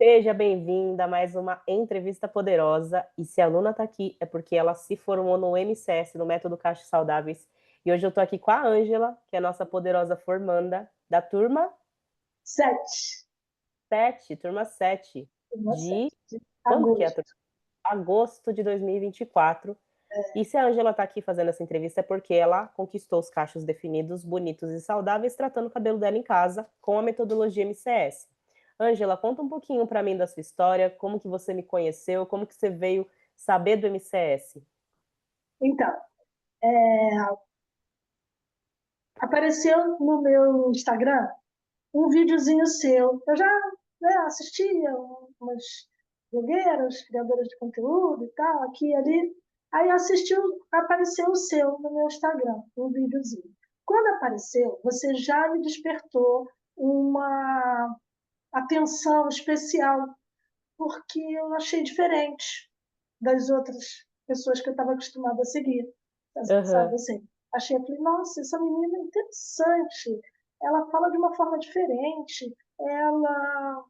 Seja bem-vinda a mais uma entrevista poderosa. E se a Luna está aqui, é porque ela se formou no MCS, no Método Cachos Saudáveis. E hoje eu estou aqui com a Ângela, que é a nossa poderosa formanda da turma Sete. 7, turma 7 Turma de sete, de quando que é a turma? agosto. Agosto de 2024. E 24. E se a Ângela está aqui fazendo essa entrevista é porque ela conquistou os cachos definidos, bonitos e saudáveis, tratando o cabelo dela em casa com a metodologia MCS. Ângela, conta um pouquinho para mim da sua história, como que você me conheceu, como que você veio saber do MCS. Então, apareceu no meu Instagram um videozinho seu. Eu já, né, assistia umas blogueiras, criadoras de conteúdo e tal, aqui e ali. Aí assistiu, apareceu o seu no meu Instagram, um videozinho. Quando apareceu, você já me despertou uma atenção especial, porque eu achei diferente das outras pessoas que eu estava acostumada a seguir, sabe Aham, assim? Achei, eu falei, nossa, essa menina é interessante, ela fala de uma forma diferente, ela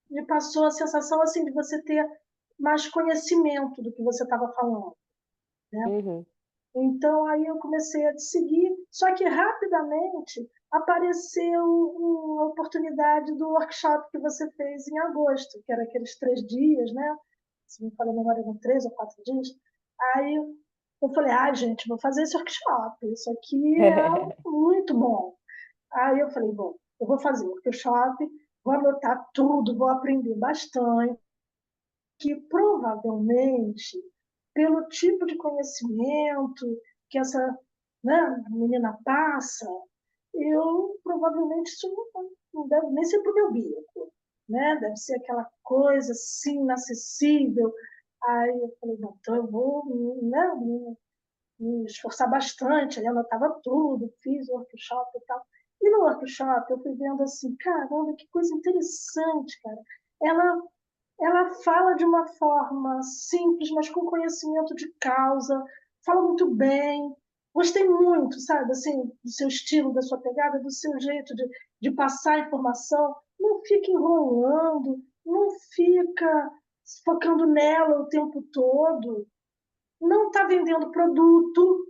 me passou a sensação assim de você ter mais conhecimento do que você estava falando, né? uhum, Então aí eu comecei a te seguir, só que rapidamente apareceu uma oportunidade do workshop que você fez em agosto, que era aqueles 3 dias, né? Se me falha a memória, eram 3 ou 4 dias. Aí eu falei, ah, gente, vou fazer esse workshop, isso aqui é muito bom. Aí eu falei, bom, eu vou fazer o workshop, vou anotar tudo, vou aprender bastante, que provavelmente, pelo tipo de conhecimento que essa, né, menina passa, eu provavelmente isso não deve nem ser para o meu bico, né? Deve ser aquela coisa assim, inacessível. Aí eu falei, bom, então eu vou, né, me esforçar bastante, aí anotava tudo, fiz o workshop e tal. E no workshop eu fui vendo assim, caramba, que coisa interessante, cara. Ela ela fala de uma forma simples, mas com conhecimento de causa, fala muito bem. Gostei muito, sabe, assim, do seu estilo, da sua pegada, do seu jeito de passar a informação. Não fica enrolando, não fica focando nela o tempo todo, não está vendendo produto,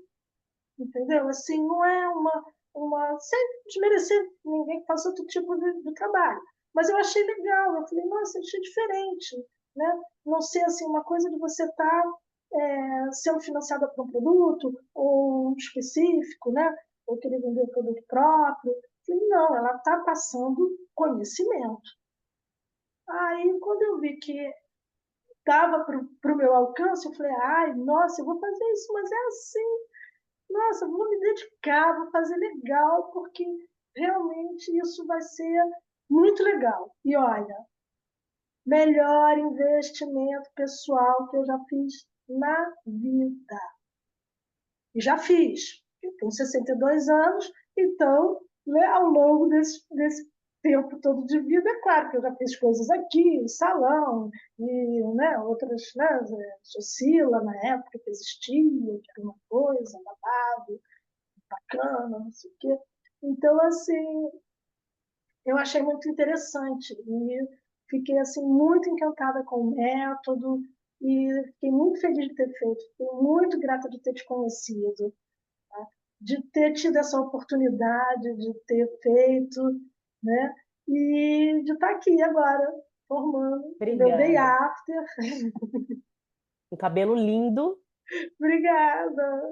entendeu? Assim, não é sem desmerecer ninguém que faça outro tipo de trabalho. Mas eu achei legal, eu falei, nossa, achei diferente, né? Não ser assim, uma coisa de você estar sendo financiada por um produto ou um específico, né? Ou querer vender o produto próprio. Eu falei, não, ela está passando conhecimento. Aí, quando eu vi que estava para o meu alcance, eu falei, ai, nossa, eu vou fazer isso, mas é assim, nossa, vou me dedicar, vou fazer legal, porque realmente isso vai ser muito legal. E olha, melhor investimento pessoal que eu já fiz na vida. E já fiz. Eu tenho 62 anos, então, né, ao longo desse tempo todo de vida, é claro que eu já fiz coisas aqui, salão, e né, outras, né, Socila, na época que existia, que era uma coisa, babado, bacana, não sei o quê. Então, assim, eu achei muito interessante e fiquei assim muito encantada com o método e fiquei muito feliz de ter feito, fiquei muito grata de ter te conhecido, tá? De ter tido essa oportunidade de ter feito, né? E de estar aqui agora formando o meu day obrigada. after. Um cabelo lindo. Obrigada.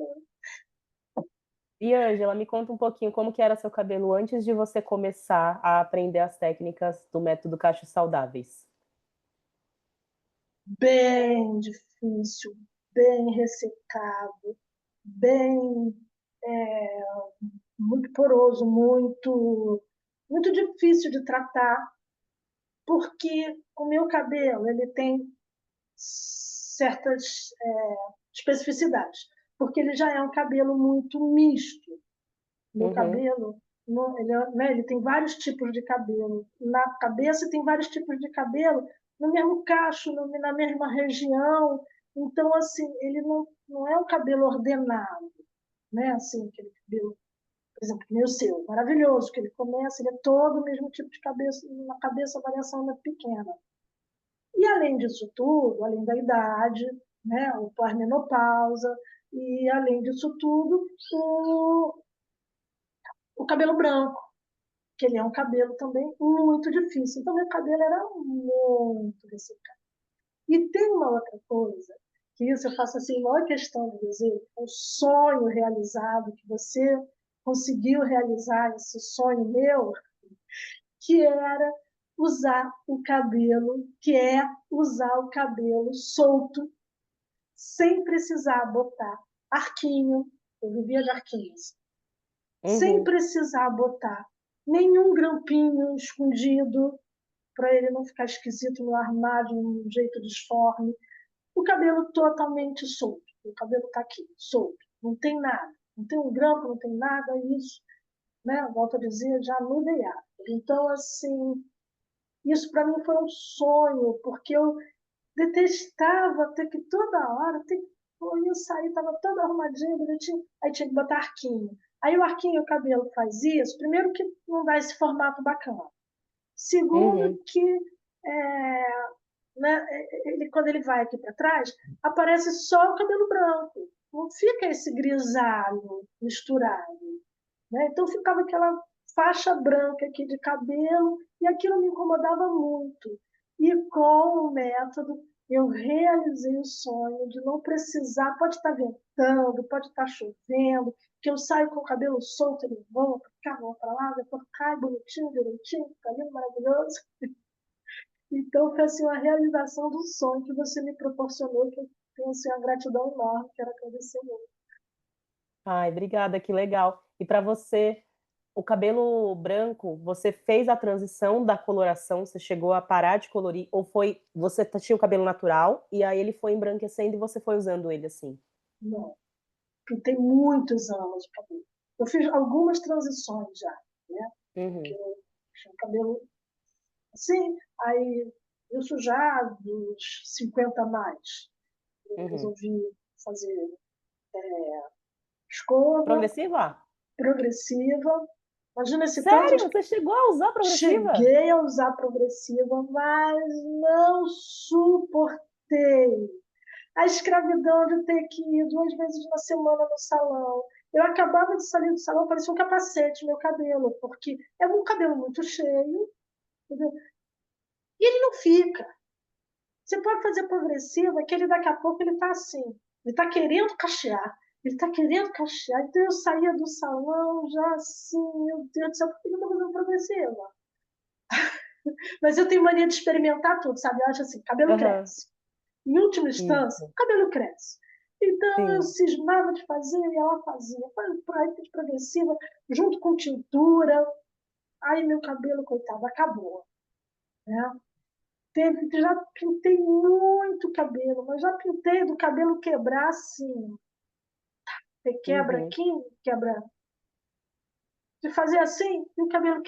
E Ângela, me conta um pouquinho como que era seu cabelo antes de você começar a aprender as técnicas do método Cachos Saudáveis. Bem difícil, bem ressecado, bem muito poroso, muito difícil de tratar, porque o meu cabelo ele tem certas especificidades, porque ele já é um cabelo muito misto. Meu Uhum, cabelo, ele, né, ele tem vários tipos de cabelo. Na cabeça tem vários tipos de cabelo, no mesmo cacho, na mesma região. Então, assim, ele não é um cabelo ordenado, né? Assim, aquele cabelo por exemplo, que nem o seu, maravilhoso, que ele começa, ele é todo o mesmo tipo de cabeça, na cabeça a variação é pequena. E além disso tudo, além da idade, né, o pós-menopausa, e além disso tudo, o cabelo branco, que ele é um cabelo também muito difícil. Então, meu cabelo era muito ressecado. E tem uma outra coisa, que isso eu faço assim, maior questão de dizer, um sonho realizado, que você conseguiu realizar esse sonho meu, que era usar o cabelo, que é usar o cabelo solto, sem precisar botar arquinho, eu vivia de arquinhos, sem Uhum. precisar botar nenhum grampinho escondido, para ele não ficar esquisito no armário, de um jeito disforme. O cabelo totalmente solto. O cabelo está aqui, solto. Não tem nada. Não tem um grampo, não tem nada. Isso, né? Volto a dizer, já no ideal. Então, assim, isso para mim foi um sonho, porque eu detestava ter que toda hora, eu ia sair, estava toda arrumadinha, bonitinho, aí tinha que botar arquinho. Aí o arquinho, o cabelo faz isso, primeiro que não dá esse formato bacana. Segundo Uhum. que é, né, ele, quando ele vai aqui para trás, aparece só o cabelo branco. Não fica esse grisalho misturado. Né? Então ficava aquela faixa branca aqui de cabelo e aquilo me incomodava muito. E com o método eu realizei o sonho de não precisar, pode estar ventando, pode estar chovendo, que eu saio com o cabelo solto, ele voa para cá, voa para lá, depois cai bonitinho, direitinho, fica lindo, maravilhoso. Então foi assim, uma realização do sonho que você me proporcionou, que eu tenho assim, uma gratidão enorme, quero agradecer muito. Ai, obrigada, que legal. E para você, o cabelo branco, você fez a transição da coloração, você chegou a parar de colorir, ou foi, você tinha o cabelo natural, e aí ele foi embranquecendo e você foi usando ele assim? Não, tem muitos anos de cabelo. Eu fiz algumas transições já, né? Porque Uhum, eu tinha cabelo assim, aí isso já dos 50 a mais. Eu uhum. resolvi fazer escova Progressiva? progressiva. Imagina esse tanto Sério? de... Você chegou a usar progressiva? Cheguei a usar progressiva, mas não suportei a escravidão de ter que ir 2 vezes na semana no salão. Eu acabava de sair do salão, parecia um capacete meu cabelo, porque é um cabelo muito cheio, entendeu? E ele não fica. Você pode fazer progressiva, que ele daqui a pouco ele está assim, ele está querendo cachear, ele está querendo cachear. Então eu saía do salão já assim, meu Deus do céu, por que eu estou fazendo progressiva? Mas eu tenho mania de experimentar tudo, sabe? Eu acho assim, cabelo Aham, cresce. Em última instância, isso, o cabelo cresce. Então eu sim. cismava de fazer e ela fazia. Aí fiz progressiva, junto com tintura. Aí meu cabelo, coitado, acabou. Né? Já pintei muito cabelo, mas já pintei do cabelo quebrar assim. Você quebra Uhum. aqui, quebra. De fazer assim, e o cabelo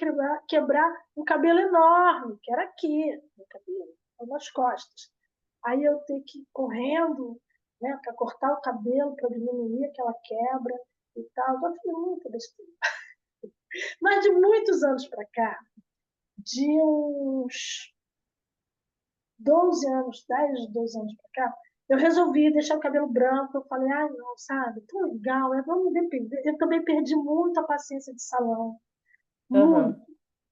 quebrar um cabelo enorme, que era aqui, no cabelo, nas costas. Aí eu tenho que ir correndo, né, para cortar o cabelo, para diminuir aquela quebra e tal. Já fiz muita besteira. Mas de muitos anos para cá, de uns 12 anos, 10, 12 anos para cá, eu resolvi deixar o cabelo branco. Eu falei, ah, não, sabe, tão legal, vamos depender. Eu também perdi muita paciência de salão. Aham.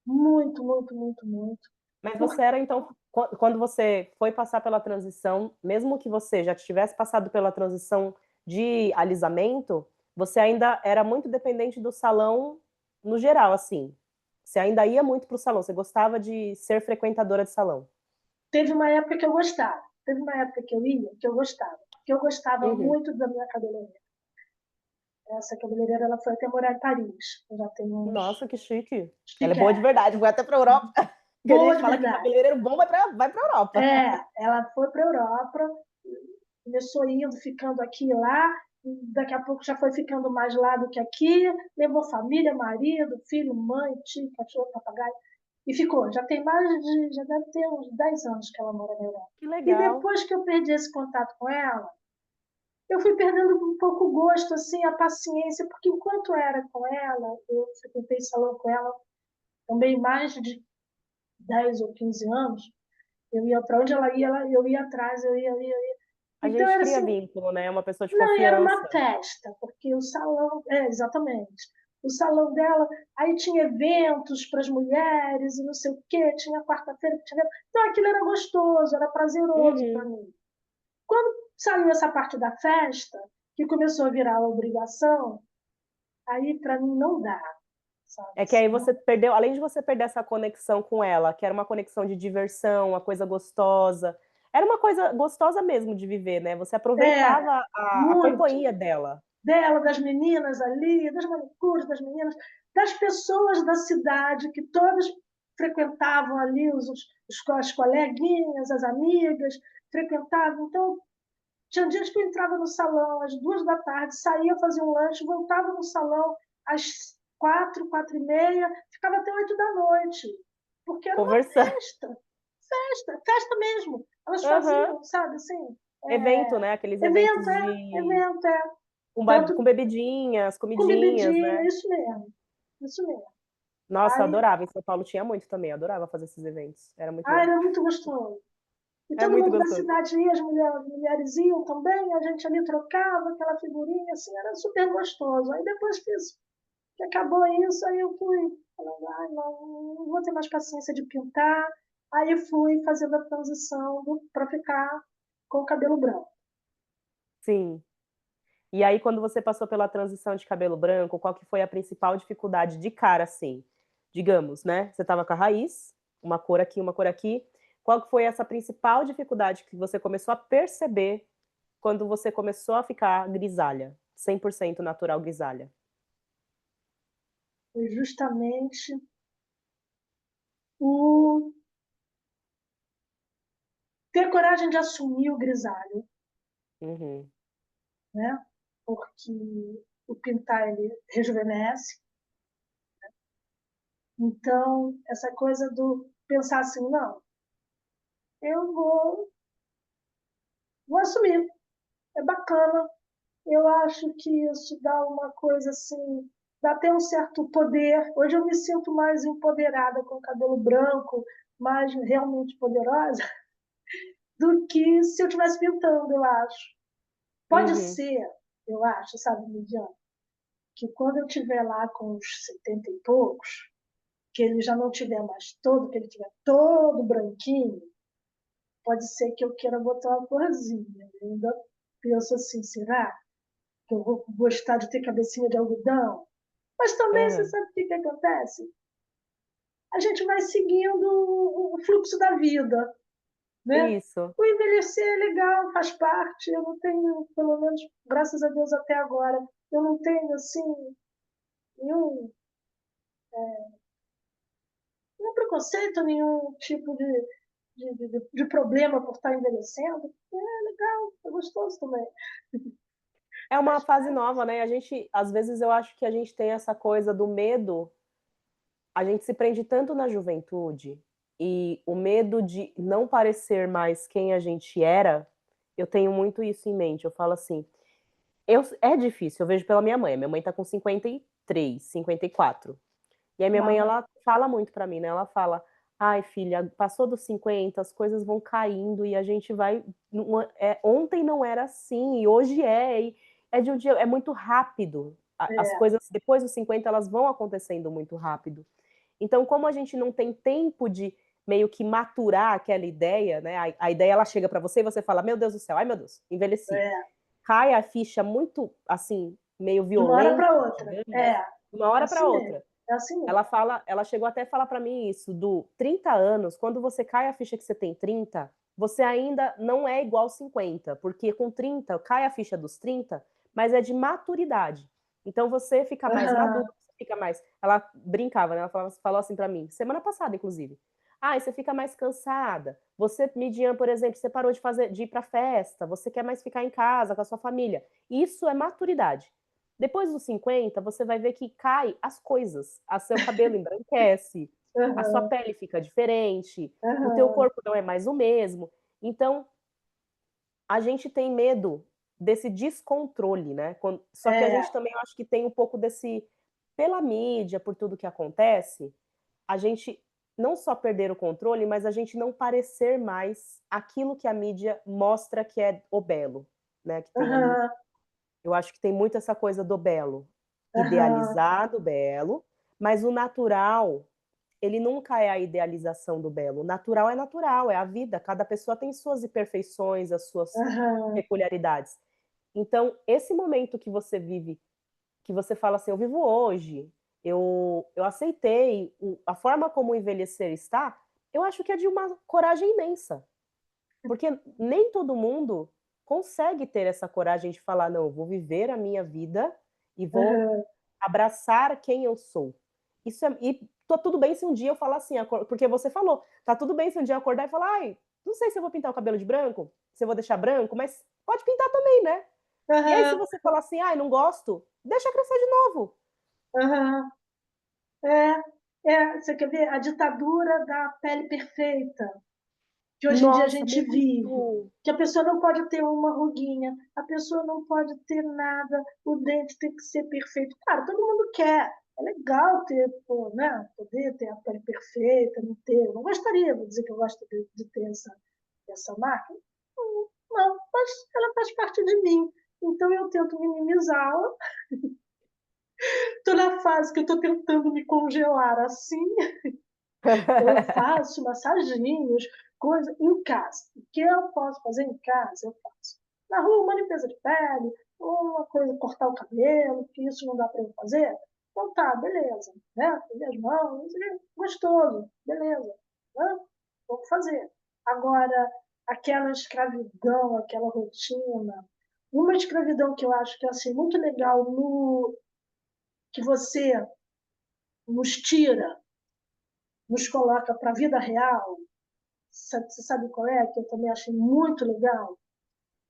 Muito, muito, muito, muito, muito. Mas Por você era, então, quando você foi passar pela transição, mesmo que você já tivesse passado pela transição de alisamento, você ainda era muito dependente do salão no geral, assim. Você ainda ia muito para o salão, você gostava de ser frequentadora de salão. Teve uma época que eu gostava. Teve uma época que eu ia, que eu gostava. Que eu gostava Uhum. muito da minha cabeleireira. Essa cabeleireira, ela foi até morar em Paris. Eu já tenho uns... Nossa, que chique. Ela é Chique boa de é. verdade, foi até para Europa. Que a Boa gente de fala que verdade. cabeleireiro bom vai para Europa. É, ela foi para a Europa, começou indo, ficando aqui e lá, daqui a pouco já foi ficando mais lá do que aqui, levou família, marido, filho, mãe, tio, cachorro, papagaio, e ficou. Já deve ter uns 10 anos que ela mora na Europa. Que E legal. depois que eu perdi esse contato com ela, eu fui perdendo um pouco o gosto, assim, a paciência, porque enquanto era com ela, eu frequentei salão com ela também mais de 10 ou 15 anos, eu ia para onde ela ia, eu ia atrás, eu ia. A Então gente era cria assim, vínculo, né? É uma pessoa de não, e era uma confiança. festa, porque o salão, exatamente. O salão dela, aí tinha eventos para as mulheres e não sei o quê, tinha quarta-feira que tinha. Então aquilo era gostoso, era prazeroso para Uhum. mim. Quando saiu essa parte da festa, que começou a virar obrigação, aí para mim não dá, sabe? É que aí Assim, você perdeu, além de você perder essa conexão com ela, que era uma conexão de diversão, uma coisa gostosa, era uma coisa gostosa mesmo de viver, né? Você é, aproveitava a muito companhia dela. dela, das meninas ali, das manicures, das meninas, das pessoas da cidade que todas frequentavam ali, as coleguinhas, as amigas, frequentavam. Então, tinha dias que eu entrava no salão às 2 da tarde, saía fazer um lanche, voltava no salão às 4, 4h30, ficava até 8 da noite, porque era uma Conversando. festa mesmo. Elas Aham. faziam, sabe, assim, Evento, né? Aqueles eventos evento, de evento, é. com Tanto bebidinhas, com comidinhas, bebidinha, né? isso mesmo, isso mesmo. Nossa, eu Aí, adorava. Em São Paulo tinha muito também, eu adorava fazer esses eventos. Era muito bom. era muito gostoso. E É todo muito mundo da gostoso. cidade ia, as mulheres iam também, a gente ali trocava aquela figurinha, assim, era super gostoso. Aí depois que acabou isso, aí eu fui falando, ai, não vou ter mais paciência de pintar. Aí eu fui fazendo a transição para ficar com o cabelo branco. Sim. E aí, quando você passou pela transição de cabelo branco, qual que foi a principal dificuldade de cara, assim? Digamos, né? Você estava com a raiz, uma cor aqui, uma cor aqui. Qual que foi essa principal dificuldade que você começou a perceber quando você começou a ficar grisalha? 100% natural grisalha. Foi justamente o ter coragem de assumir o grisalho, Uhum. né? Porque o pintar ele rejuvenesce. Então, essa coisa do pensar assim, não, eu vou assumir, é bacana. Eu acho que isso dá uma coisa assim, dá até um certo poder. Hoje eu me sinto mais empoderada com o cabelo branco, mais realmente poderosa, do que se eu estivesse pintando, eu acho. Pode Uhum. ser, eu acho, sabe, Lidiane, que quando eu estiver lá com uns 70 e poucos, que ele já não tiver mais todo, que ele tiver todo branquinho, pode ser que eu queira botar uma corzinha. Eu ainda penso assim, será que eu vou gostar de ter cabecinha de algodão? Mas também, você Uhum. sabe o que acontece? A gente vai seguindo o fluxo da vida, né? Isso. O envelhecer é legal, faz parte. Eu não tenho, pelo menos, graças a Deus até agora, eu não tenho, assim, nenhum, nenhum preconceito, nenhum tipo de problema por estar envelhecendo. É legal, é gostoso também. É uma Faz fase parte. nova, né? A gente, às vezes, eu acho que a gente tem essa coisa do medo. A gente se prende tanto na juventude e o medo de não parecer mais quem a gente era, eu tenho muito isso em mente. Eu falo assim, é difícil, eu vejo pela minha mãe. Minha mãe tá com 53, 54. E a minha mãe, Uau. ela fala muito pra mim, né? Ela fala: "Ai, filha, passou dos 50, as coisas vão caindo e a gente vai ontem não era assim e hoje é, e é de um dia, é muito rápido. As É. coisas depois dos 50 elas vão acontecendo muito rápido. Então, como a gente não tem tempo de meio que maturar aquela ideia, né? A ideia ela chega para você e você fala: Meu Deus do céu, ai meu Deus, envelheci. É. Cai a ficha muito assim, meio De uma hora violenta, para outra. digamos, É. de uma É hora para assim mesmo. outra. É assim Ela mesmo. fala, ela chegou até a falar para mim isso, do 30 anos, quando você cai a ficha que você tem 30, você ainda não é igual 50, porque com 30 cai a ficha dos 30, mas é de maturidade. Então você fica mais maduro, Uhum. você fica mais. Ela brincava, né? Ela falou assim para mim, semana passada, inclusive. Ah, e você fica mais cansada. Você, Midian, por exemplo, você parou de ir para festa, você quer mais ficar em casa com a sua família. Isso é maturidade. Depois dos 50, você vai ver que cai as coisas. A seu cabelo embranquece, a sua Uhum. pele fica diferente, o teu Uhum. corpo não é mais o mesmo. Então, a gente tem medo. desse descontrole, né? Só que a É, gente também, eu acho que tem um pouco desse, pela mídia, por tudo que acontece, a gente não só perder o controle, mas a gente não parecer mais aquilo que a mídia mostra que é o belo, né? Que tem ali, aham, eu acho que tem muito essa coisa do belo, aham, idealizado belo, mas o natural, ele nunca é a idealização do belo. O natural é natural, é a vida. Cada pessoa tem suas imperfeições, as suas aham, peculiaridades. Então, esse momento que você vive, que você fala assim, eu vivo hoje, eu aceitei a forma como o envelhecer está, eu acho que é de uma coragem imensa. Porque nem todo mundo consegue ter essa coragem de falar, não, eu vou viver a minha vida e vou aham, abraçar quem eu sou. Isso é, e tô tudo bem se um dia eu falar assim, porque você falou, tá tudo bem se um dia eu acordar e falar, ai, não sei se eu vou pintar o cabelo de branco, se eu vou deixar branco, mas pode pintar também, né? E aí, se aham, você falar assim, ai, não gosto, deixa crescer de novo. aham. Você quer ver a ditadura da pele perfeita, que hoje em dia a Nossa, gente vive, muito. que a pessoa não pode ter uma ruguinha, a pessoa não pode ter nada, o dente tem que ser perfeito. Claro, todo mundo quer. É legal ter, pô, né, poder ter a pele perfeita, não ter. Eu não gostaria, vou dizer que eu gosto de ter essa marca. Não, mas ela faz parte de mim. Então eu tento minimizá-la. Estou na fase que eu estou tentando me congelar assim. Então eu faço massaginhos, coisa em casa. O que eu posso fazer em casa, eu faço. Na rua, uma limpeza de pele, uma coisa, cortar o cabelo, que isso não dá para eu fazer. Então tá, beleza. Né? Fazer as mãos, gostoso, beleza. Né? Vamos fazer. Agora, aquela escravidão, aquela rotina, uma escravidão que eu acho que é assim, muito legal no que você nos tira, nos coloca para a vida real. Você sabe qual é? Que eu também achei muito legal?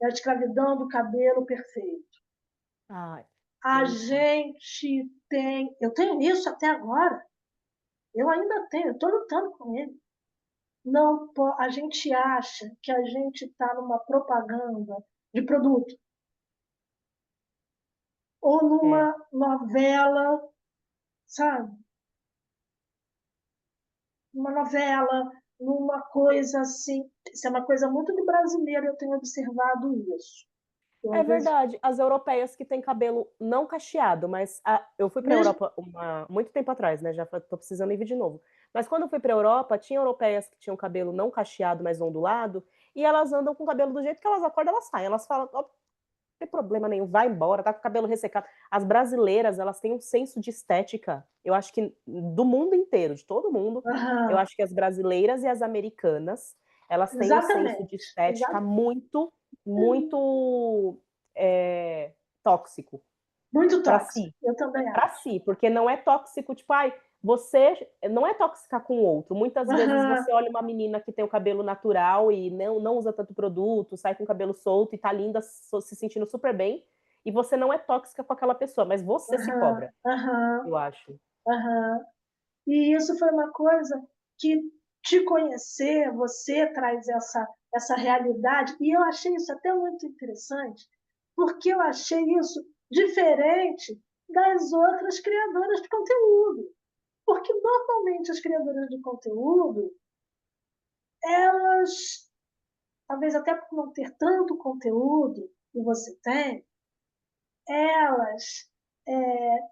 É a escravidão do cabelo perfeito. Ai, A nem me fala. gente tem. Eu tenho isso até agora. Eu ainda tenho, eu estou lutando com ele. Não, a gente acha que a gente está numa propaganda de produto ou É, numa novela, sabe? Uma novela, numa coisa assim. Isso é uma coisa muito de brasileiro, eu tenho observado isso. Eu, é às vezes, verdade. As europeias que têm cabelo não cacheado, mas eu fui para a mesmo. Europa muito tempo atrás, né? Já tô precisando ir de novo. Mas quando eu fui para a Europa, tinha europeias que tinham cabelo não cacheado, mas ondulado, e elas andam com o cabelo do jeito que elas acordam, elas saem. Elas falam, ó, não tem problema nenhum, vai embora, tá com o cabelo ressecado. As brasileiras, elas têm um senso de estética, eu acho que do mundo inteiro, de todo mundo, eu Aham, acho que as brasileiras e as americanas, elas têm um senso de exatamente. estética muito, muito tóxico Muito para tóxico, si. eu também Para acho. si, porque não é tóxico, tipo, ai, você não é tóxica com o outro. Muitas vezes Aham, você olha uma menina que tem o cabelo natural e não usa tanto produto, sai com o cabelo solto e tá linda, se sentindo super bem, e você não é tóxica com aquela pessoa, mas você se aham, cobra, aham, eu acho. aham. E isso foi uma coisa que te conhecer, você traz essa realidade, e eu achei isso até muito interessante, porque eu achei isso diferente das outras criadoras de conteúdo. Porque normalmente as criadoras de conteúdo, elas, talvez até por não ter tanto conteúdo que você tem, elas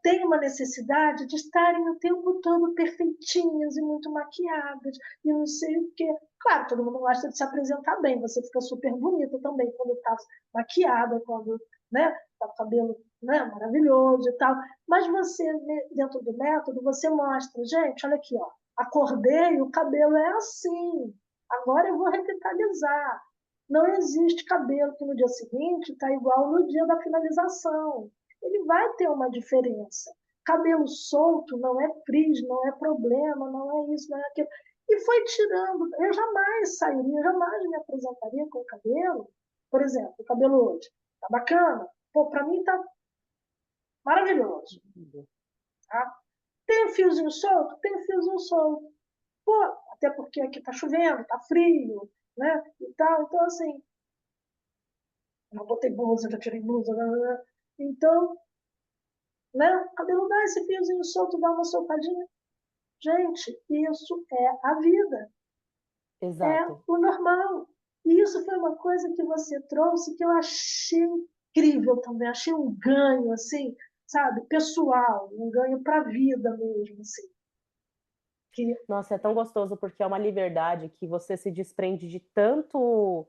têm uma necessidade de estarem o tempo todo perfeitinhas e muito maquiadas e não sei o quê. Claro, todo mundo gosta de se apresentar bem, você fica super bonita também quando está maquiada, quando tá com o cabelo maravilhoso e tal. Mas você, dentro do método, você mostra, gente, olha aqui, ó, acordei, o cabelo é assim, agora eu vou revitalizar. Não existe cabelo que no dia seguinte está igual no dia da finalização. Ele vai ter uma diferença. Cabelo solto não é frizz, não é problema, não é isso, não é aquilo. E foi tirando. Eu jamais sairia, eu jamais me apresentaria com o cabelo. Por exemplo, o cabelo hoje. Tá bacana? Pô, para mim tá maravilhoso. Tá? Tem um fiozinho solto? Tem um fiozinho solto. Pô, até porque aqui tá chovendo, tá frio, né? E tal. Então, assim, já botei blusa, já tirei blusa. Blá, blá, blá. Então, né? Cabelo dá esse fiozinho solto, dá uma soltadinha. Gente, isso é a vida, é Exato. o normal. E isso foi uma coisa que você trouxe que eu achei incrível também, achei um ganho, assim, sabe, pessoal, um ganho para a vida mesmo, assim. Que, Nossa, é tão gostoso porque é uma liberdade que você se desprende de tanto,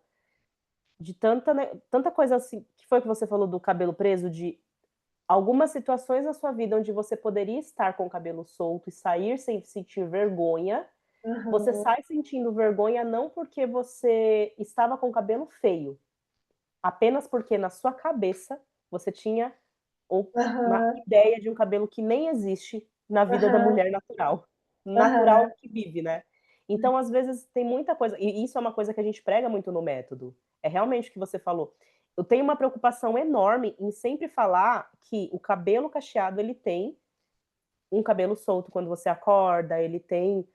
de tanta, né, tanta coisa assim, que foi que você falou do cabelo preso, de algumas situações na sua vida onde você poderia estar com o cabelo solto e sair sem sentir vergonha, você uhum, sai sentindo vergonha não porque você estava com o cabelo feio, apenas porque na sua cabeça você tinha uma uhum, ideia de um cabelo que nem existe na vida da uhum, mulher natural, natural uhum, que vive, né. Então, às vezes, tem muita coisa e isso é uma coisa que a gente prega muito no método, é realmente o que você falou. Eu tenho uma preocupação enorme em sempre falar que o cabelo cacheado, ele tem um cabelo solto quando você acorda, ele tem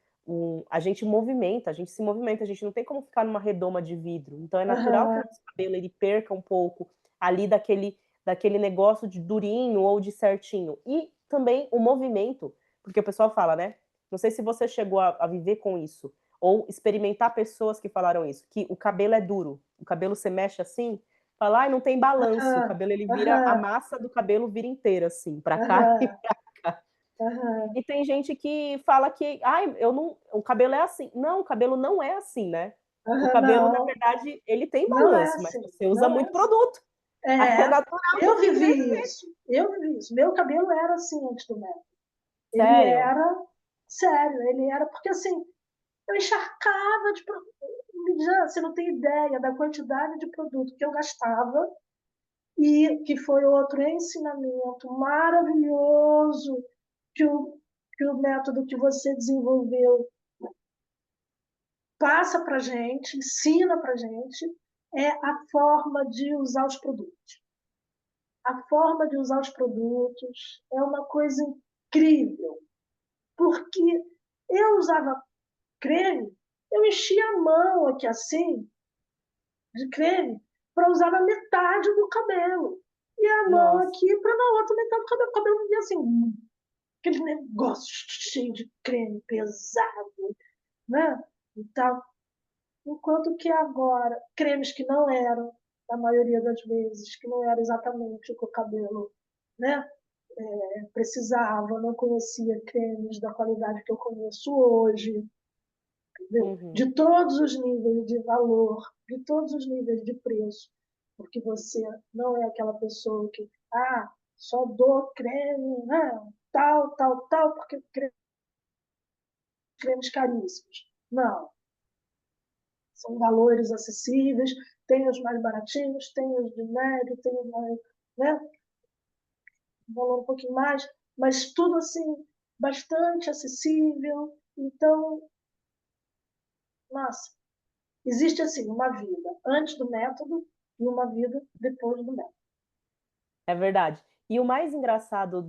a gente movimenta, a gente se movimenta, a gente não tem como ficar numa redoma de vidro, então é natural que o uhum, nosso cabelo ele perca um pouco ali daquele negócio de durinho ou de certinho. E também o movimento, porque o pessoal fala, né, não sei se você chegou a viver com isso, ou experimentar pessoas que falaram isso, que o cabelo é duro, o cabelo você mexe assim, fala: "Ai, não tem balanço", o uhum, cabelo ele vira a uhum, massa do cabelo vira inteira assim, pra cá e uhum, pra cá. uhum, E tem gente que fala que: "Ai, eu não o cabelo é assim". Não, o cabelo não é assim, né. O uhum, cabelo, na não, verdade, ele tem não é balanço, mas assim, você usa não é muito assim. produto. Aí é É, natural que eu fique desse vivi jeito. isso, eu vivi isso. Meu cabelo era assim antes do método. Ele Sério? era, sério, ele era, porque assim, eu encharcava de produto. Você não tem ideia da quantidade de produto que eu gastava e que foi outro ensinamento maravilhoso que o método que você desenvolveu passa para gente, ensina para gente, é a forma de usar os produtos. A forma de usar os produtos é uma coisa incrível, porque eu usava creme, eu enchia a mão aqui assim, de creme, para usar na metade do cabelo. E a mão Nossa. aqui para na outra metade do cabelo. O cabelo vivia assim, aquele negócio cheio de creme, pesado, né? E tal. Enquanto que agora, cremes que não eram, na maioria das vezes, que não era exatamente o que o cabelo, né, precisava, não conhecia cremes da qualidade que eu conheço hoje, entendeu? Uhum. De todos os níveis de valor, de todos os níveis de preço, porque você não é aquela pessoa que, só dou creme, né, tal, tal, tal, porque cremes caríssimos. Não, são valores acessíveis, tem os mais baratinhos, tem os de médio, tem os mais, né, um valor um pouquinho mais, mas tudo assim, bastante acessível. Então, nossa, existe assim uma vida antes do método e uma vida depois do método. É verdade. E o mais engraçado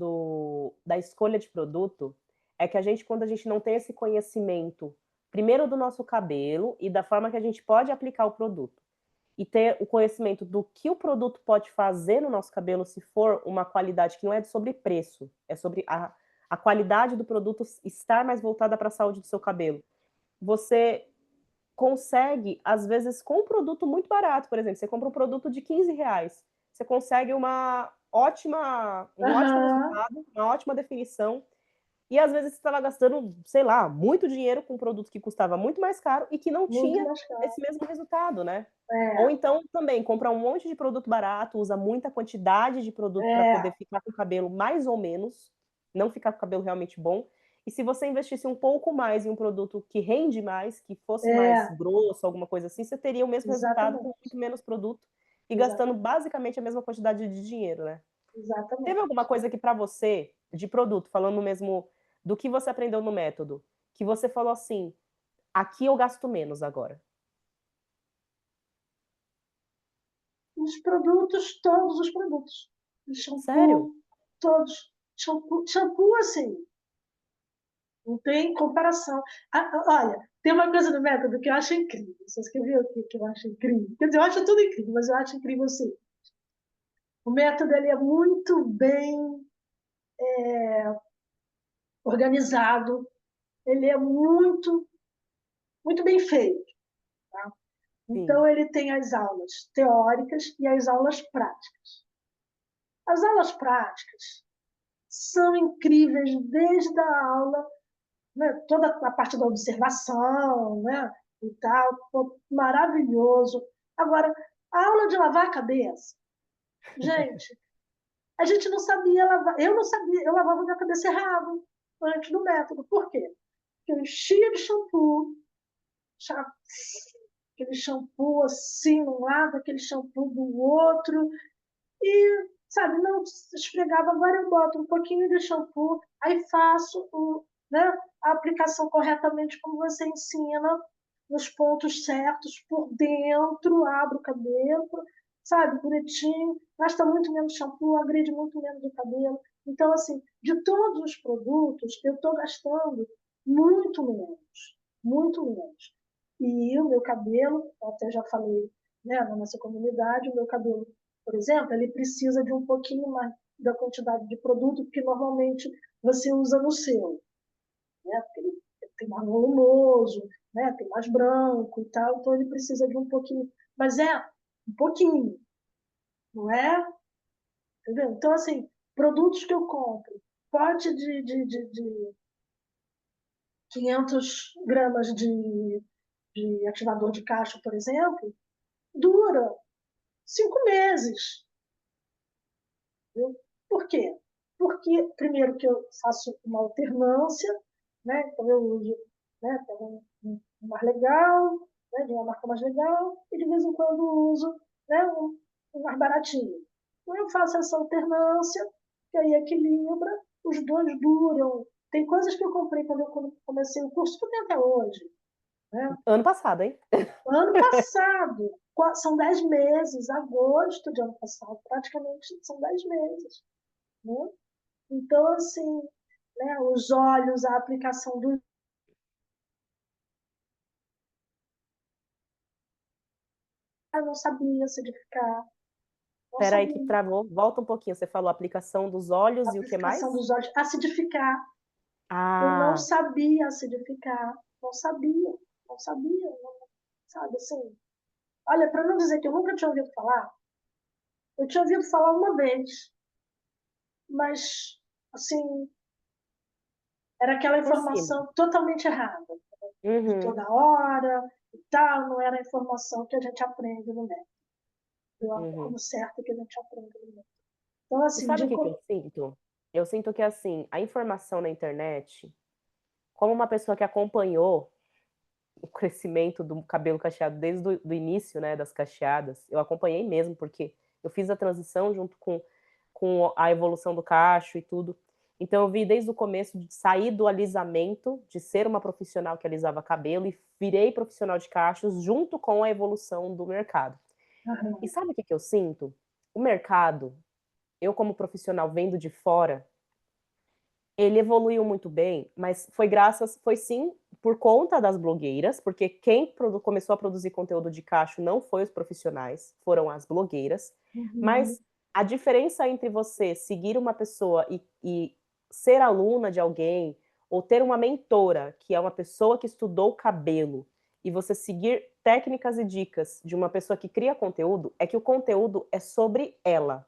da escolha de produto é que a gente, quando a gente não tem esse conhecimento, primeiro do nosso cabelo e da forma que a gente pode aplicar o produto, e ter o conhecimento do que o produto pode fazer no nosso cabelo, se for uma qualidade que não é sobre preço, é sobre a qualidade do produto estar mais voltada para a saúde do seu cabelo. Você consegue, às vezes, com um produto muito barato, por exemplo, você compra um produto de R$ 15, você consegue um ótimo Aham, resultado, uma ótima definição, e às vezes você estava gastando, sei lá, muito dinheiro com um produto que custava muito mais caro e que não muito tinha mais caro. esse mesmo resultado, né. Ou É, então também compra um monte de produto barato, usa muita quantidade de produto para poder é, ficar com o cabelo mais ou menos, não ficar com o cabelo realmente bom. E se você investisse um pouco mais em um produto que rende mais, que fosse mais é, grosso, alguma coisa assim, você teria o mesmo resultado com exatamente, muito menos produto e gastando exatamente, basicamente a mesma quantidade de dinheiro, né. Teve exatamente. alguma coisa que para você, de produto, falando mesmo do que você aprendeu no método, que você falou assim: "Aqui eu gasto menos agora"? Os produtos, todos os produtos. O Sério? shampoo, todos. Shampoo assim, não tem comparação. Olha, tem uma coisa do método que eu acho incrível. Você escreveu aqui que eu acho incrível. Quer dizer, eu acho tudo incrível, mas eu acho incrível assim. O método ele é muito bem organizado, ele é muito bem feito. Tá? Então, Sim, ele tem as aulas teóricas e as aulas práticas. As aulas práticas são incríveis desde a aula, né, toda a parte da observação, né, e tal, maravilhoso. Agora, a aula de lavar a cabeça, gente, a gente não sabia lavar, eu não sabia, eu lavava minha cabeça errado antes do método. Por quê? Porque eu enchia de shampoo, aquele shampoo assim um lado, aquele shampoo do outro, e, sabe, não esfregava, agora eu boto um pouquinho de shampoo, aí faço né, a aplicação corretamente como você ensina, nos pontos certos, por dentro, abro o cabelo, sabe, bonitinho, gasta muito menos shampoo, agride muito menos o cabelo. Então, assim, de todos os produtos, eu estou gastando muito menos. E o meu cabelo, até já falei, né, na nossa comunidade, o meu cabelo, por exemplo, ele precisa de um pouquinho mais da quantidade de produto que normalmente você usa no seu, né? Porque ele tem mais volumoso, né? Tem mais branco e tal, então ele precisa de um pouquinho, mas é um pouquinho, não é? Entendeu? Então, assim, produtos que eu compro, pote de 500 gramas de ativador de cacho, por exemplo, dura 5 meses. Entendeu? Por quê? Porque, primeiro, que eu faço uma alternância, né? Então eu uso, né, um mais legal, né, de uma marca mais legal, e de vez em quando uso, né, um mais baratinho. Então eu faço essa alternância, que aí equilibra, os dois duram. Tem coisas que eu comprei quando comecei o curso que eu tenho até hoje. Né? ano passado, hein? Ano passado, são 10 meses, agosto de ano passado, praticamente são 10 meses. Né? Então, assim, né, os olhos, a aplicação do. Eu não sabia acidificar, não Espera aí que sabia. travou. Volta um pouquinho. Você falou aplicação dos olhos A e o que aplicação mais? dos olhos, acidificar. Eu não Ah, sabia acidificar, não sabia, não, sabe assim. Olha, para não dizer que eu nunca tinha ouvido falar, eu tinha ouvido falar uma vez, mas, assim, era aquela por cima. informação totalmente errada, de Uhum, toda hora e tal, não era a informação que a gente aprende no método. uhum. Como certo que a gente aprende no método. Então, E assim, sabe o que que eu sinto? Eu sinto que, assim, a informação na internet, como uma pessoa que acompanhou o crescimento do cabelo cacheado desde o início, né, das cacheadas, eu acompanhei mesmo, porque eu fiz a transição junto com a evolução do cacho e tudo. Então eu vi desde o começo de sair do alisamento, de ser uma profissional que alisava cabelo e virei profissional de cachos junto com a evolução do mercado. E sabe o que que eu sinto? O mercado, eu como profissional vendo de fora, ele evoluiu muito bem, mas foi sim por conta das blogueiras, porque quem começou a produzir conteúdo de cacho não foi os profissionais, foram as blogueiras. uhum, Mas a diferença entre você seguir uma pessoa e ser aluna de alguém, ou ter uma mentora, que é uma pessoa que estudou cabelo, e você seguir técnicas e dicas de uma pessoa que cria conteúdo, é que o conteúdo é sobre ela,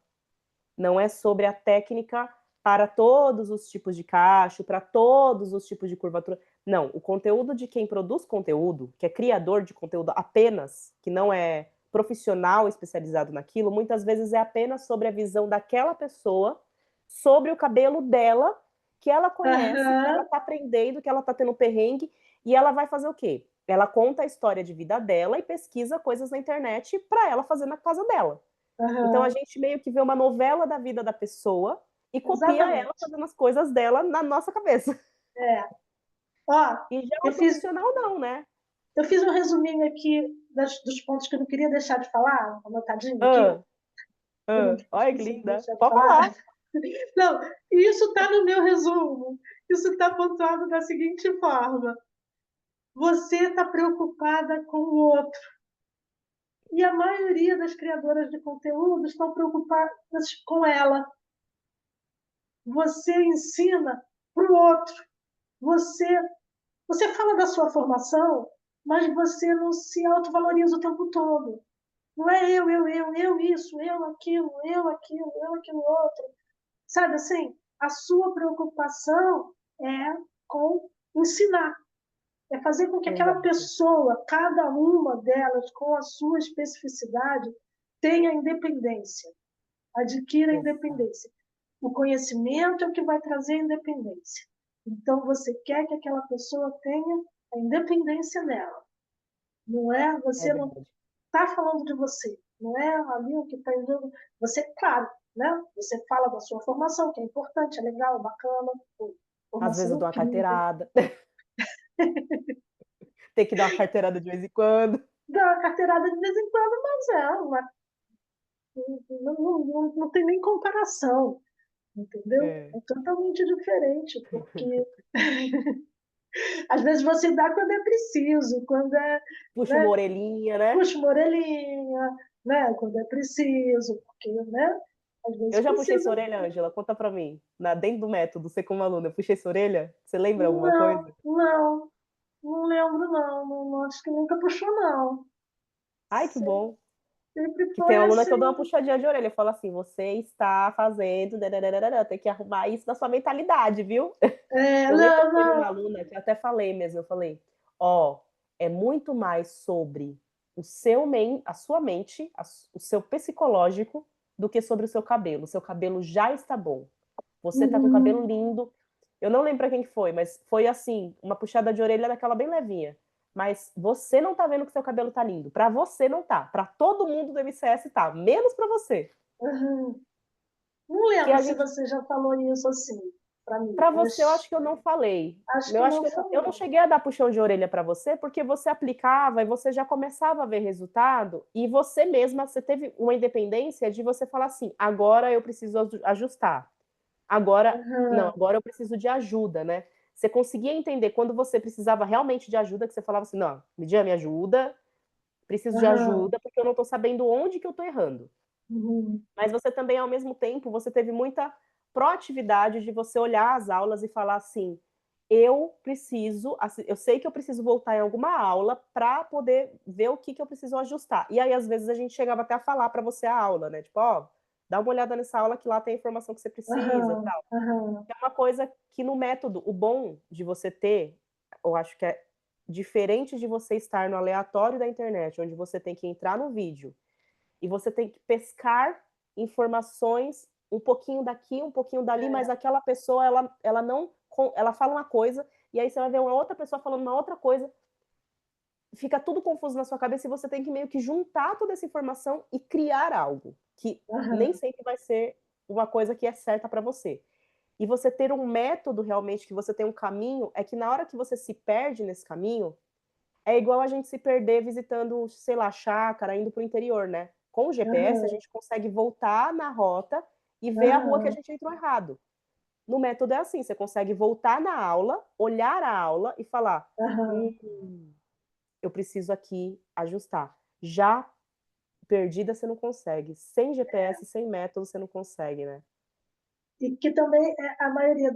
não é sobre a técnica para todos os tipos de cacho, para todos os tipos de curvatura. Não, o conteúdo de quem produz conteúdo, que é criador de conteúdo apenas, que não é profissional especializado naquilo, muitas vezes é apenas sobre a visão daquela pessoa, sobre o cabelo dela, que ela conhece, que ela aham, está aprendendo, que ela está tendo perrengue, e ela vai fazer o quê? Ela conta a história de vida dela e pesquisa coisas na internet para ela fazer na casa dela. Então a aham, gente meio que vê uma novela da vida da pessoa e copia ela exatamente. fazendo as coisas dela na nossa cabeça. É. Ó, E já eu o fiz, profissional não, né? eu fiz um resuminho aqui dos pontos que eu não queria deixar de falar, anotadinho aqui, Ah, eu não olha que esqueci de linda. deixar de Pode falar. falar. Não, isso está no meu resumo. Isso está pontuado da seguinte forma: você está preocupada com o outro, E a maioria das criadoras de conteúdo estão preocupadas com ela. Você ensina para o outro. Você, você fala da sua formação, mas você não se autovaloriza o tempo todo. Não é eu isso, eu aquilo outro. Sabe assim? A sua preocupação é com ensinar. É fazer com que aquela Exato. pessoa, cada uma delas, com a sua especificidade, tenha independência, adquira Exato. independência. O conhecimento é o que vai trazer independência. Então, você quer que aquela pessoa tenha a independência nela. Não é? É Você não verdade. está falando de você. Não é ali o que está em jogo. Você, claro, né? Você fala da sua formação, que é importante, é legal, bacana, Às vezes eu formação dou uma incrível. carteirada. Tem que dar uma carteirada de vez em quando. Dá uma carteirada de vez em quando, mas não tem nem comparação, entendeu? É. É totalmente diferente, porque às vezes você dá quando é preciso, quando é, Puxa uma né, orelhinha, né? puxa uma orelhinha, né, quando é preciso, porque, né, às vezes Eu já puxei sua precisa. orelha, Ângela. Conta pra mim. Dentro do método, você como aluna, eu puxei sua orelha? Você lembra alguma Não, coisa? não, não lembro não, acho que nunca puxou não. Ai, que bom. Sempre Que tem foi aluna que eu dou uma assim. puxadinha de orelha. Eu falo assim, você está fazendo... Tem que arrumar isso na sua mentalidade, viu? Eu lembro Não, que teve uma não. aluna que eu até falei mesmo, eu falei, ó, é muito mais sobre a sua mente, o seu psicológico, do que sobre o seu cabelo. O seu cabelo já está bom. Você tá com o cabelo Uhum, lindo. Eu não lembro pra quem que foi, mas foi assim, uma puxada de orelha daquela bem levinha. Mas você não tá vendo que seu cabelo tá lindo. Pra você não tá. Pra todo mundo do MCS tá, menos pra você. uhum. Não Que lembro a se gente você já falou isso assim para mim, Para você, eu acho mas que eu não falei. acho Eu que acho não que eu não falou. cheguei a dar puxão de orelha para você, porque você aplicava e você já começava a ver resultado, e você mesma, você teve uma independência de você falar assim: agora eu preciso ajustar. Agora, não, Uhum, agora eu preciso de ajuda, né? Você conseguia entender quando você precisava realmente de ajuda, que você falava assim: não, Midian, me ajuda, preciso de uhum, ajuda, porque eu não estou sabendo onde que eu estou errando. uhum, Mas você também, ao mesmo tempo, você teve muita proatividade de você olhar as aulas e falar assim: eu preciso, assim, eu sei que eu preciso voltar em alguma aula para poder ver o que, que eu preciso ajustar. E aí, às vezes, a gente chegava até a falar para você a aula, né? Tipo, ó, dá uma olhada nessa aula que lá tem a informação que você precisa, uhum, tal. uhum, É uma coisa que no método, o bom de você ter, eu acho que é diferente de você estar no aleatório da internet, onde você tem que entrar no vídeo e você tem que pescar informações um pouquinho daqui, um pouquinho dali, mas é, aquela pessoa ela não ela fala uma coisa e aí você vai ver uma outra pessoa falando uma outra coisa, fica tudo confuso na sua cabeça e você tem que meio que juntar toda essa informação e criar algo que nem uhum, sempre vai ser uma coisa que é certa para você. E você ter um método realmente que você tem um caminho, é que na hora que você se perde nesse caminho, é igual a gente se perder visitando, sei lá, chácara, indo para o interior, né? Com o GPS, a uhum, gente consegue voltar na rota e ver a rua que a uhum, gente entrou errado. No método é assim, você consegue voltar na aula, olhar a aula e falar: uhum. eu preciso aqui ajustar. Já perdida você não consegue. Sem GPS, sem método, você não consegue, né? E que também é a maioria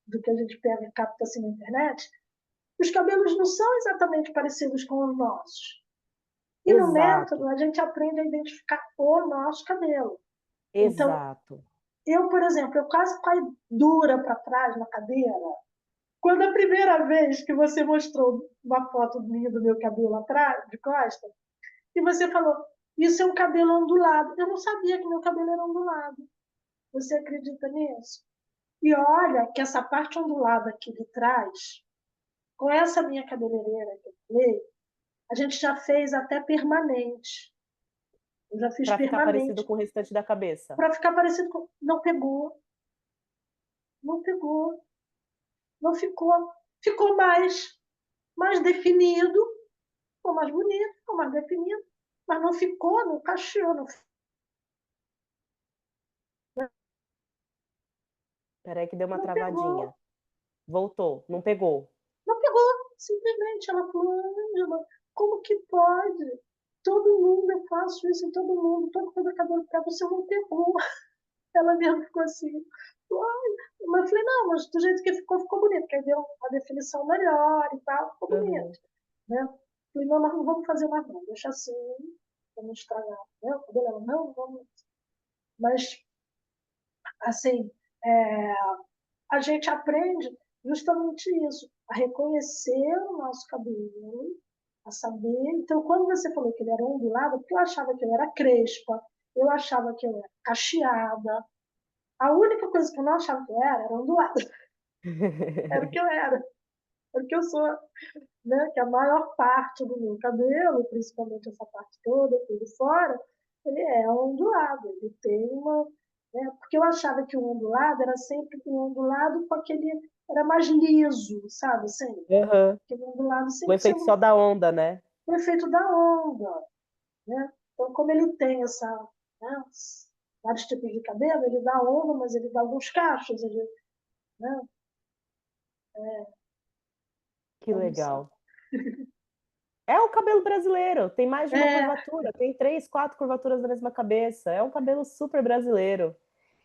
do que a gente pega e capta assim na internet, os cabelos não são exatamente parecidos com os nossos. E no método Exato, a gente aprende a identificar o nosso cabelo. Então, exato. eu, por exemplo, eu quase caí dura para trás na cadeira. Quando a primeira vez que você mostrou uma foto minha do meu cabelo atrás, de costa, e você falou, isso é um cabelo ondulado. Eu não sabia que meu cabelo era ondulado. Você acredita nisso? E olha que essa parte ondulada aqui de trás, com essa minha cabeleireira que eu falei, a gente já fez até permanente. Eu já fiz Para ficar parecido permanente com o restante da cabeça. para ficar parecido com. Não pegou, não pegou, não ficou. Ficou mais definido, ficou mais bonito, ficou mais definido, mas não ficou, não encaixou, não, Peraí que deu uma não travadinha. pegou, Voltou, não pegou. não pegou. Simplesmente ela falou, Ângela, como que pode? todo mundo, eu faço isso em todo mundo, todo mundo cabelo para você não ter rua. Ela mesmo ficou assim, ai, mas eu falei, não, mas do jeito que ficou, ficou bonito, porque aí deu uma definição melhor e tal, ficou Uhum. bonito, né? Falei, não, nós não vamos fazer mais não, deixa assim, vamos estragar, né? O cabelo, ela, não vamos. Mas, assim, é, a gente aprende justamente isso, a reconhecer o nosso cabelo, a saber. Então, quando você falou que ele era ondulado, porque eu achava que eu era crespa, eu achava que eu era cacheada. A única coisa que eu não achava que eu era ondulada. Era o que eu era, era o que eu sou. Né? Que a maior parte do meu cabelo, principalmente essa parte toda, tudo fora, ele é ondulado. Ele tem uma. Né? Porque eu achava que o ondulado era sempre um ondulado com aquele. Era mais liso, sabe? Assim, Uhum. aquele ondulado O sempre tinha efeito só da onda, né? o efeito da onda. Né? Então, como ele tem essa. Né? Vários tipos de cabelo, ele dá onda, mas ele dá alguns cachos. Ele, né? Que Olha só. legal. É o cabelo brasileiro, tem mais de uma É, curvatura, tem 3, 4 curvaturas na mesma cabeça. É um cabelo super brasileiro.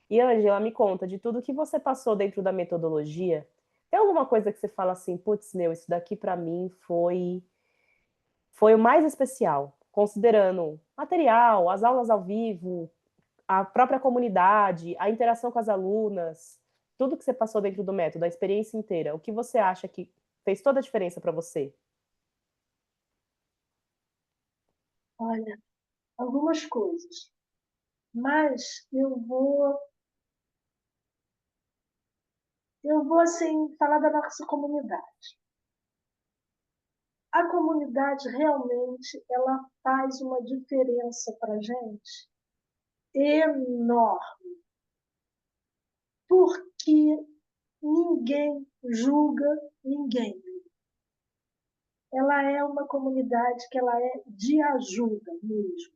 E Angela, me conta, de tudo que você passou dentro da metodologia, tem alguma coisa que você fala assim, putz, meu, isso daqui para mim foi o mais especial, considerando material, as aulas ao vivo, a própria comunidade, a interação com as alunas, tudo que você passou dentro do método, a experiência inteira. O que você acha que fez toda a diferença para você? olha, algumas coisas. Mas eu vou assim falar da nossa comunidade. A comunidade realmente ela faz uma diferença para a gente enorme, porque ninguém julga ninguém. Ela é uma comunidade que ela é de ajuda mesmo.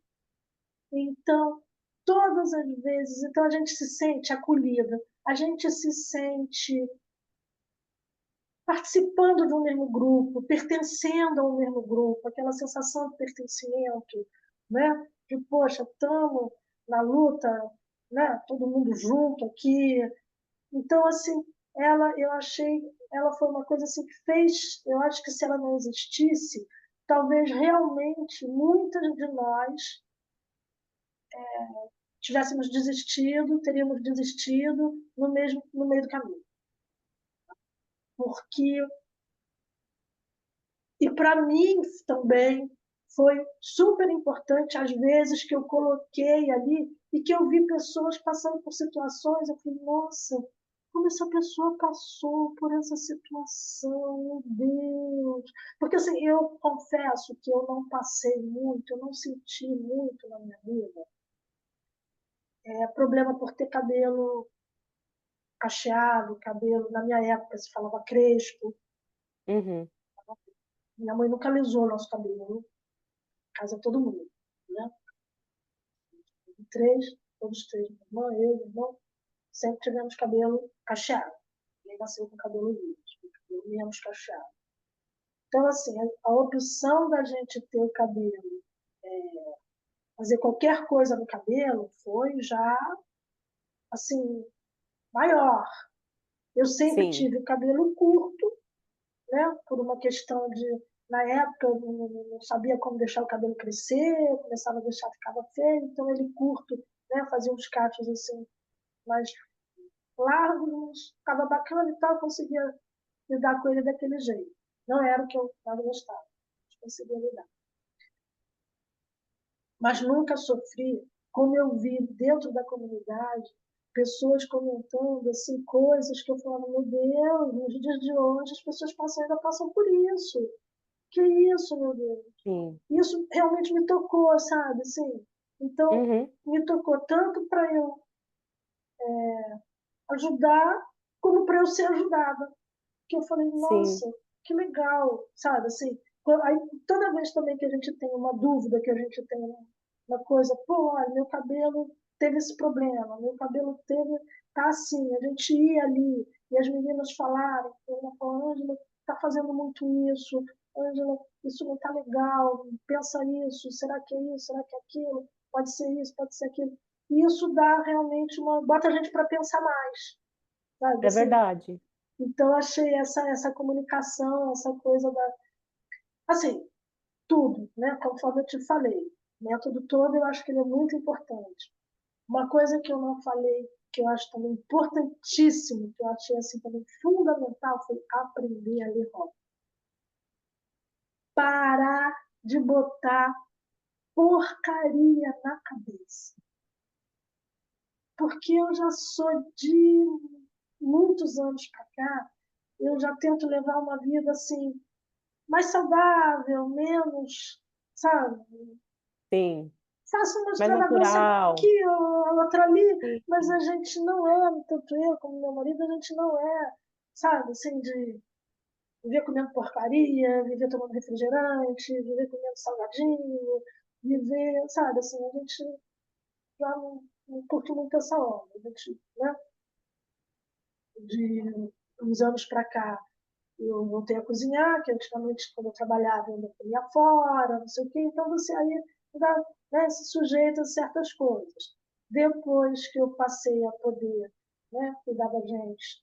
Então, todas as vezes, então a gente se sente acolhida, a gente se sente participando de um mesmo grupo, pertencendo ao mesmo grupo, aquela sensação de pertencimento, né? De, poxa, estamos na luta, né? Todo mundo junto aqui. Então, assim, eu achei, ela foi uma coisa assim que fez, eu acho que se ela não existisse, talvez realmente muitas de nós tivéssemos desistido, teríamos desistido no meio do caminho. Porque e para mim também foi super importante as vezes que eu coloquei ali e que eu vi pessoas passando por situações, eu falei, nossa, como essa pessoa passou por essa situação, meu Deus. Porque assim, eu confesso que eu não passei muito, eu não senti muito na minha vida. Problema por ter cabelo cacheado, cabelo, na minha época se falava crespo. Uhum. Minha mãe nunca alisou o nosso cabelo, casa todo mundo, né? Três, todos três, minha irmã, eu, meu irmão, sempre tivemos cabelo cacheado. Ninguém nasceu com cabelo liso, menos cacheado. Então, assim, a opção da gente ter o cabelo, fazer qualquer coisa no cabelo, foi já, assim, maior. Eu sempre Sim. tive o cabelo curto, né? Por uma questão de, na época, eu não sabia como deixar o cabelo crescer, eu começava a deixar, ficava feio, então ele curto, né? Fazia uns cachos assim, mais largos, ficava bacana e tal, eu conseguia lidar com ele daquele jeito. Não era o que eu mais gostava, mas conseguia lidar. Mas nunca sofri, como eu vi dentro da comunidade, pessoas comentando assim, coisas que eu falava, meu Deus, nos dias de hoje as pessoas ainda passam por isso. Que isso, meu Deus? Sim. Isso realmente me tocou, sabe? Assim, então, Uhum. me tocou tanto para eu ajudar, como para eu ser ajudada. Que eu falei, Sim. nossa, que legal, sabe? Assim, aí, toda vez também que a gente tem uma dúvida, que a gente tem uma coisa, pô, olha, meu cabelo teve esse problema, meu cabelo teve, tá assim, a gente ia ali e as meninas falaram, uma falou, Ângela, tá fazendo muito isso, Ângela, isso não está legal, pensa isso, será que é isso, será que é aquilo, pode ser isso, pode ser aquilo. E isso dá realmente bota a gente para pensar mais, sabe? É Assim, verdade. então achei essa comunicação, essa coisa da, assim, tudo, né? Conforme eu te falei, o método todo eu acho que ele é muito importante. Uma coisa que eu não falei, que eu acho também importantíssimo, que eu achei assim também fundamental, foi aprender a ler rótulo. Parar de botar porcaria na cabeça. Porque eu já sou de muitos anos para cá, eu já tento levar uma vida assim mais saudável, menos, sabe? Sim. Faço uma Mais extravagância natural. aqui, outra ali, mas Sim. a gente não é, tanto eu como meu marido, a gente não é, sabe, assim, de viver comendo porcaria, viver tomando refrigerante, viver comendo salgadinho, viver, sabe, assim, a gente já não curte muito essa onda. A gente, né, de uns anos para cá, eu voltei a cozinhar, que antigamente, quando eu trabalhava, eu ainda comia fora, não sei o quê, então você aí ainda, né, se sujeita a certas coisas. Depois que eu passei a poder, né, cuidar da gente,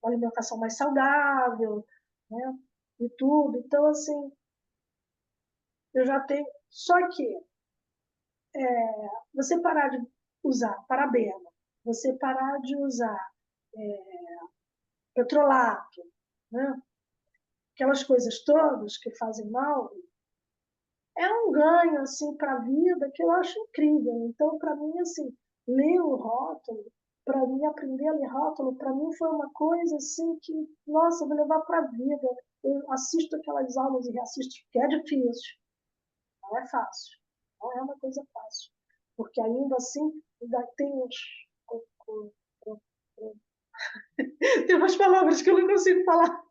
uma alimentação mais saudável, né, e tudo, então, assim, eu já tenho. Só que você parar de usar parabeno, você parar de usar petrolato, né, aquelas coisas todas que fazem mal, é um ganho assim para a vida que eu acho incrível. Então, para mim, assim, ler o rótulo, para mim aprender a ler rótulo, para mim foi uma coisa assim que, nossa, eu vou levar para a vida. Eu assisto aquelas aulas e reassisto, que é difícil, não é fácil, não é uma coisa fácil, porque ainda assim ainda tem uns, tem umas palavras que eu não consigo falar,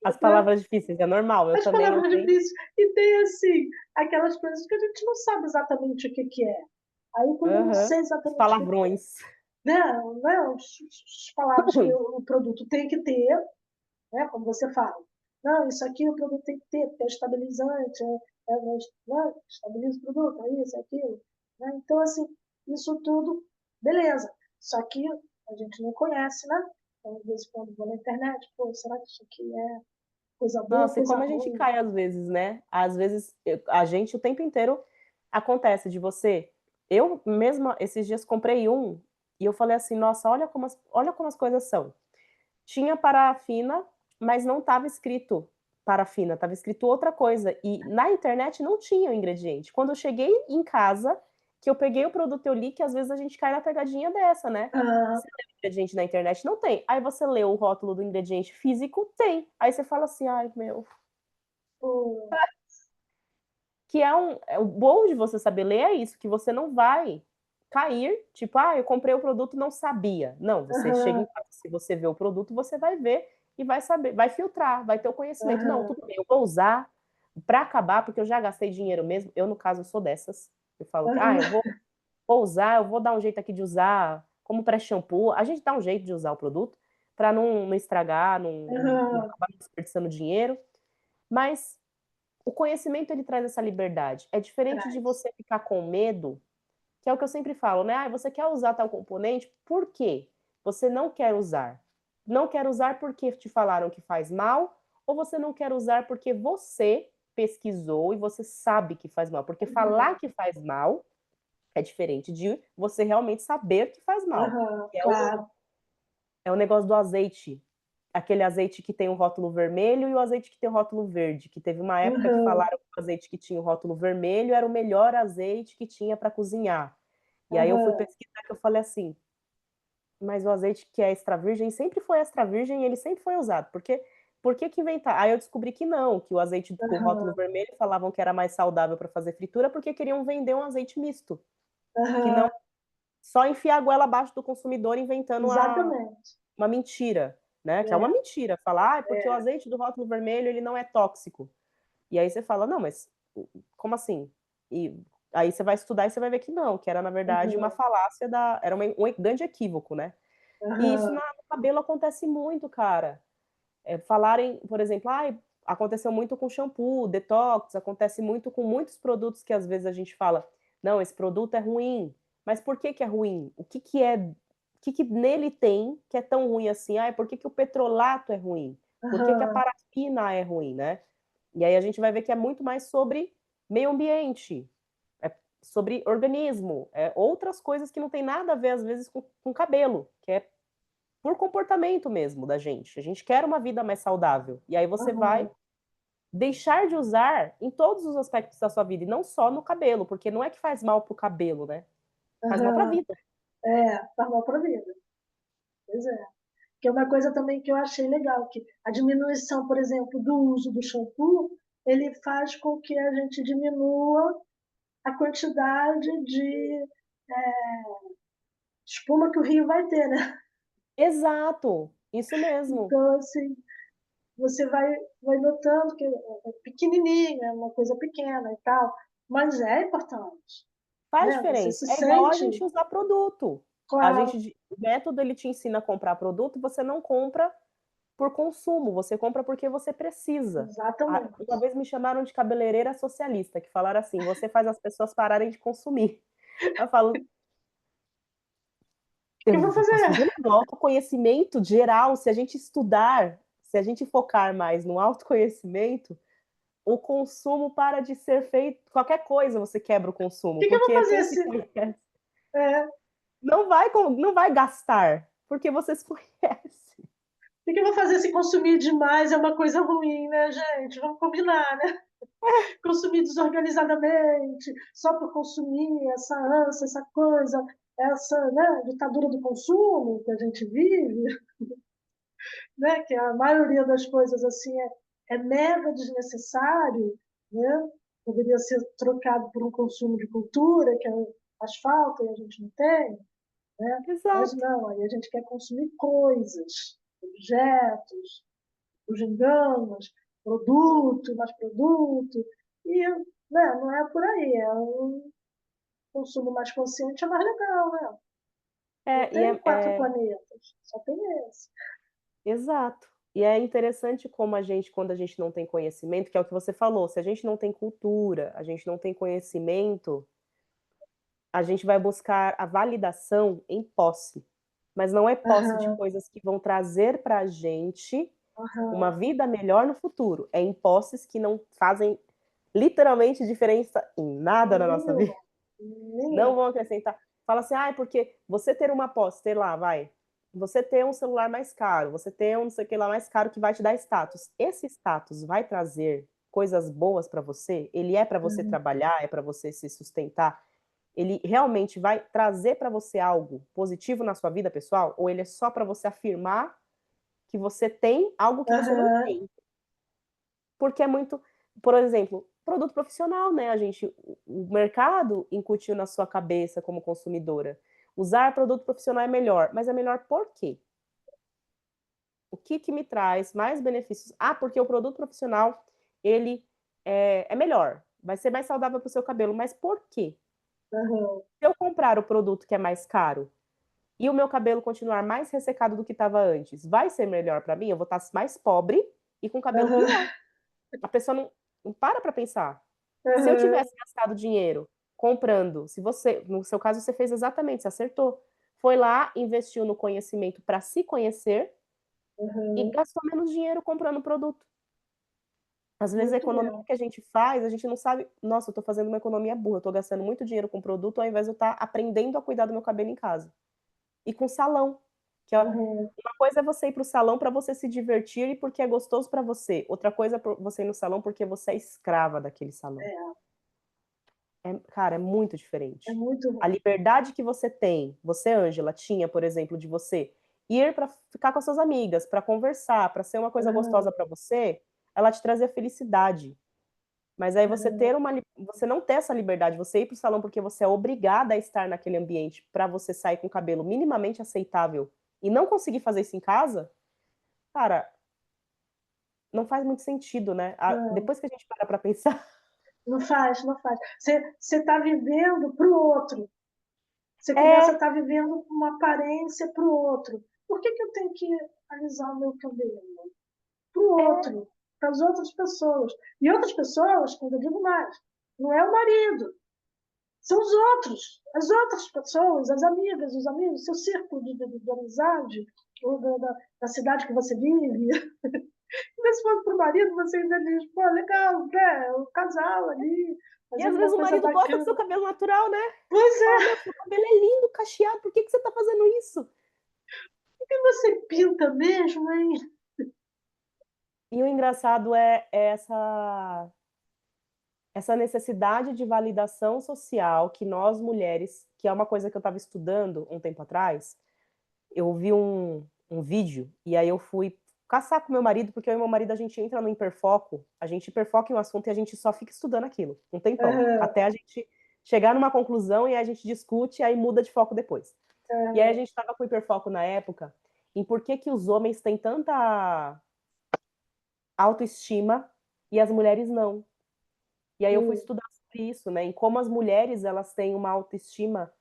As né? palavras difíceis, é normal. Eu As também não palavras tenho. difíceis, e tem assim, aquelas coisas que a gente não sabe exatamente o que que é. Aí, quando eu não Aham. sei Os exatamente o que é, palavrões. né, né, as palavras que o produto tem que ter, né, como você fala. Não, isso aqui o produto tem que ter, porque é estabilizante, né, estabiliza o produto, é isso, é aquilo. Né? Então, assim, isso tudo, beleza. Só que a gente não conhece, né? Então, às vezes, quando vou na internet, pô, será que isso aqui é coisa boa, Nossa, e coisa como a gente ruim? cai às vezes, né? Às vezes a gente o tempo inteiro acontece de você. Eu mesma esses dias comprei um e eu falei assim, nossa, olha como as coisas são. Tinha parafina, mas não estava escrito parafina, estava escrito outra coisa. E na internet não tinha o ingrediente. Quando eu cheguei em casa, que eu peguei o produto, eu li que às vezes a gente cai na pegadinha dessa, né? Ah, Você lê o ingrediente na internet, não tem. Aí você lê o rótulo do ingrediente físico, tem. Aí você fala assim, ai meu. pô, Que o bom de você saber ler é isso, que você não vai cair, tipo, ah, eu comprei o produto, não sabia. Não, você chega em aham, casa, se você vê o produto, você vai ver e vai saber, vai filtrar, vai ter o conhecimento. Não, aham, tudo bem, eu vou usar para acabar, porque eu já gastei dinheiro mesmo. Eu, no caso, sou dessas. Eu falo que, ah, aham, vou usar, eu vou dar um jeito aqui de usar como pré-shampoo. A gente dá um jeito de usar o produto para não estragar, não aham, acabar desperdiçando dinheiro. Mas o conhecimento ele traz essa liberdade. É diferente de traz. você ficar com medo, que é o que eu sempre falo, né? Ah, você quer usar tal componente, por quê? Você não quer usar. Não quer usar porque te falaram que faz mal, ou você não quer usar porque você pesquisou e você sabe que faz mal. Porque falar Uhum, que faz mal é diferente de você realmente saber que faz mal. aham, Que claro. é o negócio do azeite. Aquele azeite que tem o rótulo vermelho e o azeite que tem o rótulo verde. Que teve uma época que Uhum, falaram que o azeite que tinha o rótulo vermelho era o melhor azeite que tinha para cozinhar. E aí eu fui aham, pesquisar que eu falei assim, mas o azeite que é extra virgem sempre foi extra virgem e ele sempre foi usado. Por que que inventar? Aí eu descobri que não, que o azeite com o rótulo aham, vermelho falavam que era mais saudável para fazer fritura porque queriam vender um azeite misto, que não aham, só enfiar a goela abaixo do consumidor inventando exatamente. uma mentira, né? Que é uma É, mentira. Falar, ah, é porque o é, azeite do rótulo vermelho ele não é tóxico. E aí você fala, não, mas como assim? E aí você vai estudar e você vai ver que não, que era na verdade uma uhum, falácia era um grande equívoco, né? E isso aham, no cabelo acontece muito, cara. Falarem, por exemplo, aconteceu muito com shampoo, detox, acontece muito com muitos produtos que às vezes a gente fala, não, esse produto é ruim, mas por que que é ruim? O que que nele tem que é tão ruim assim? Por que que o petrolato é ruim? Por que que a Aham, parafina é ruim, né? E aí a gente vai ver que é muito mais sobre meio ambiente, é sobre organismo, outras coisas que não tem nada a ver, às vezes, com cabelo, que é por comportamento mesmo da gente. A gente quer uma vida mais saudável. E aí você vai aham, deixar de usar em todos os aspectos da sua vida, e não só no cabelo, porque não é que faz mal pro cabelo, né? Faz mal pra aham. vida. Faz mal para a vida. Pois é. Que é uma coisa também que eu achei legal, que a diminuição, por exemplo, do uso do shampoo, ele faz com que a gente diminua a quantidade de espuma que o rio vai ter, né? Exato, isso mesmo. Então, assim, você vai notando que é pequenininho, é uma coisa pequena e tal, mas é importante, Faz né? Você diferença. se É igual a sente, gente usar produto. claro, O método ele te ensina a comprar produto, você não compra por consumo, você compra porque você precisa. Uma exatamente. vez me chamaram de cabeleireira socialista, que falaram assim: você faz as pessoas pararem de consumir. Eu falo, O que eu vou eu posso fazer fazer? no autoconhecimento geral, se a gente estudar, se a gente focar mais no autoconhecimento, o consumo para de ser feito. Qualquer coisa você quebra o O consumo, que eu vou porque fazer quem se se. conhece É, o não vai gastar, porque você se conhece. que eu vou fazer se consumir demais é uma coisa ruim, né, gente? Vamos combinar, né? Consumir desorganizadamente, só por consumir, essa ânsia, essa coisa, essa, né, ditadura do consumo que a gente vive, né, que a maioria das coisas assim é mega desnecessário, né? Poderia ser trocado por um consumo de cultura, que faz falta e a gente não tem, né? Mas Exato. não, aí a gente quer consumir coisas, objetos, bugigangas, produto, mais produto, e né, não é por aí, é um consumo mais consciente, é mais legal, né? Não É, e tem quatro planetas, só tem esse. exato. E é interessante como quando a gente não tem conhecimento, que é o que você falou, se a gente não tem cultura, a gente não tem conhecimento, a gente vai buscar a validação em posse. Mas não é posse de Aham, coisas que vão trazer para a gente uma aham, vida melhor no futuro. É em posses que não fazem literalmente diferença em nada na nossa vida. nenhuma, Não nenhuma. vão acrescentar. Fala assim, porque você ter uma posse, ter lá, vai. Você ter um celular mais caro, você ter um não sei o que lá mais caro que vai te dar status. Esse status vai trazer coisas boas para você? Ele é para você Uhum, trabalhar, é para você se sustentar? Ele realmente vai trazer para você algo positivo na sua vida pessoal? Ou ele é só para você afirmar que você tem algo que você não aham, tem? Porque é muito, por exemplo, produto profissional, né? O mercado incutiu na sua cabeça como consumidora. Usar produto profissional é melhor, mas é melhor por quê? O que que me traz mais benefícios? Porque o produto profissional, ele é melhor, vai ser mais saudável para o seu cabelo, mas por quê? aham, Se eu comprar o produto que é mais caro e o meu cabelo continuar mais ressecado do que estava antes, vai ser melhor para mim? Eu vou estar mais pobre e com cabelo aham, pior. A pessoa não para pensar. Se eu aham, tivesse gastado dinheiro comprando, se você, no seu caso, você fez exatamente, você acertou. Foi lá, investiu no conhecimento para se conhecer e aham. gastou menos dinheiro comprando produto. Às vezes a Muito economia bem. que a gente faz, a gente não sabe, nossa, eu estou fazendo uma economia burra, eu estou gastando muito dinheiro com produto ao invés de eu estar aprendendo a cuidar do meu cabelo em casa. E com salão, que é Aham, uma coisa é você ir para o salão para você se divertir e porque é gostoso para você. Outra coisa é você ir no salão porque você é escrava daquele salão. Cara, é muito é diferente. muito A ruim. liberdade que você tem, você, Ângela, tinha, por exemplo, de você ir para ficar com as suas amigas, para conversar, para ser uma coisa Aham, gostosa para você, ela te trazia felicidade. Mas aí aham, você não ter essa liberdade, você ir para o salão porque você é obrigada a estar naquele ambiente para você sair com o cabelo minimamente aceitável e não conseguir fazer isso em casa, cara, não faz muito sentido, né? não, Depois que a gente para pensar, não faz, não faz. Você está vivendo para o outro. Você começa a é, estar vivendo uma aparência para o outro. Por que eu tenho que alisar o meu cabelo? outro, para as outras pessoas. E outras pessoas, quando eu digo mais, não é o marido, são os outros, as outras pessoas, as amigas, os amigos, seu círculo de amizade, ou da cidade que você vive. E se for para o marido, você ainda diz, pô, legal, né? O casal ali, E às fazendo vezes uma o coisa marido gosta do seu bacana. cabelo natural, né? Pois Fala, é, meu, seu cabelo é lindo, cacheado, por que que você tá fazendo isso? e você pinta mesmo, hein? E o engraçado é essa necessidade de validação social que nós mulheres, que é uma coisa que eu estava estudando um tempo atrás, eu vi um vídeo e aí eu fui caçar com meu marido, porque eu e meu marido a gente entra no hiperfoco, a gente hiperfoca em um assunto e a gente só fica estudando aquilo, um tempão, É, até a gente chegar numa conclusão e aí a gente discute e aí muda de foco depois. E aí a é, gente estava com hiperfoco na época em por que que os homens têm tanta autoestima e as mulheres não. E aí eu fui estudar sobre isso, né? Em como as mulheres elas têm uma autoestima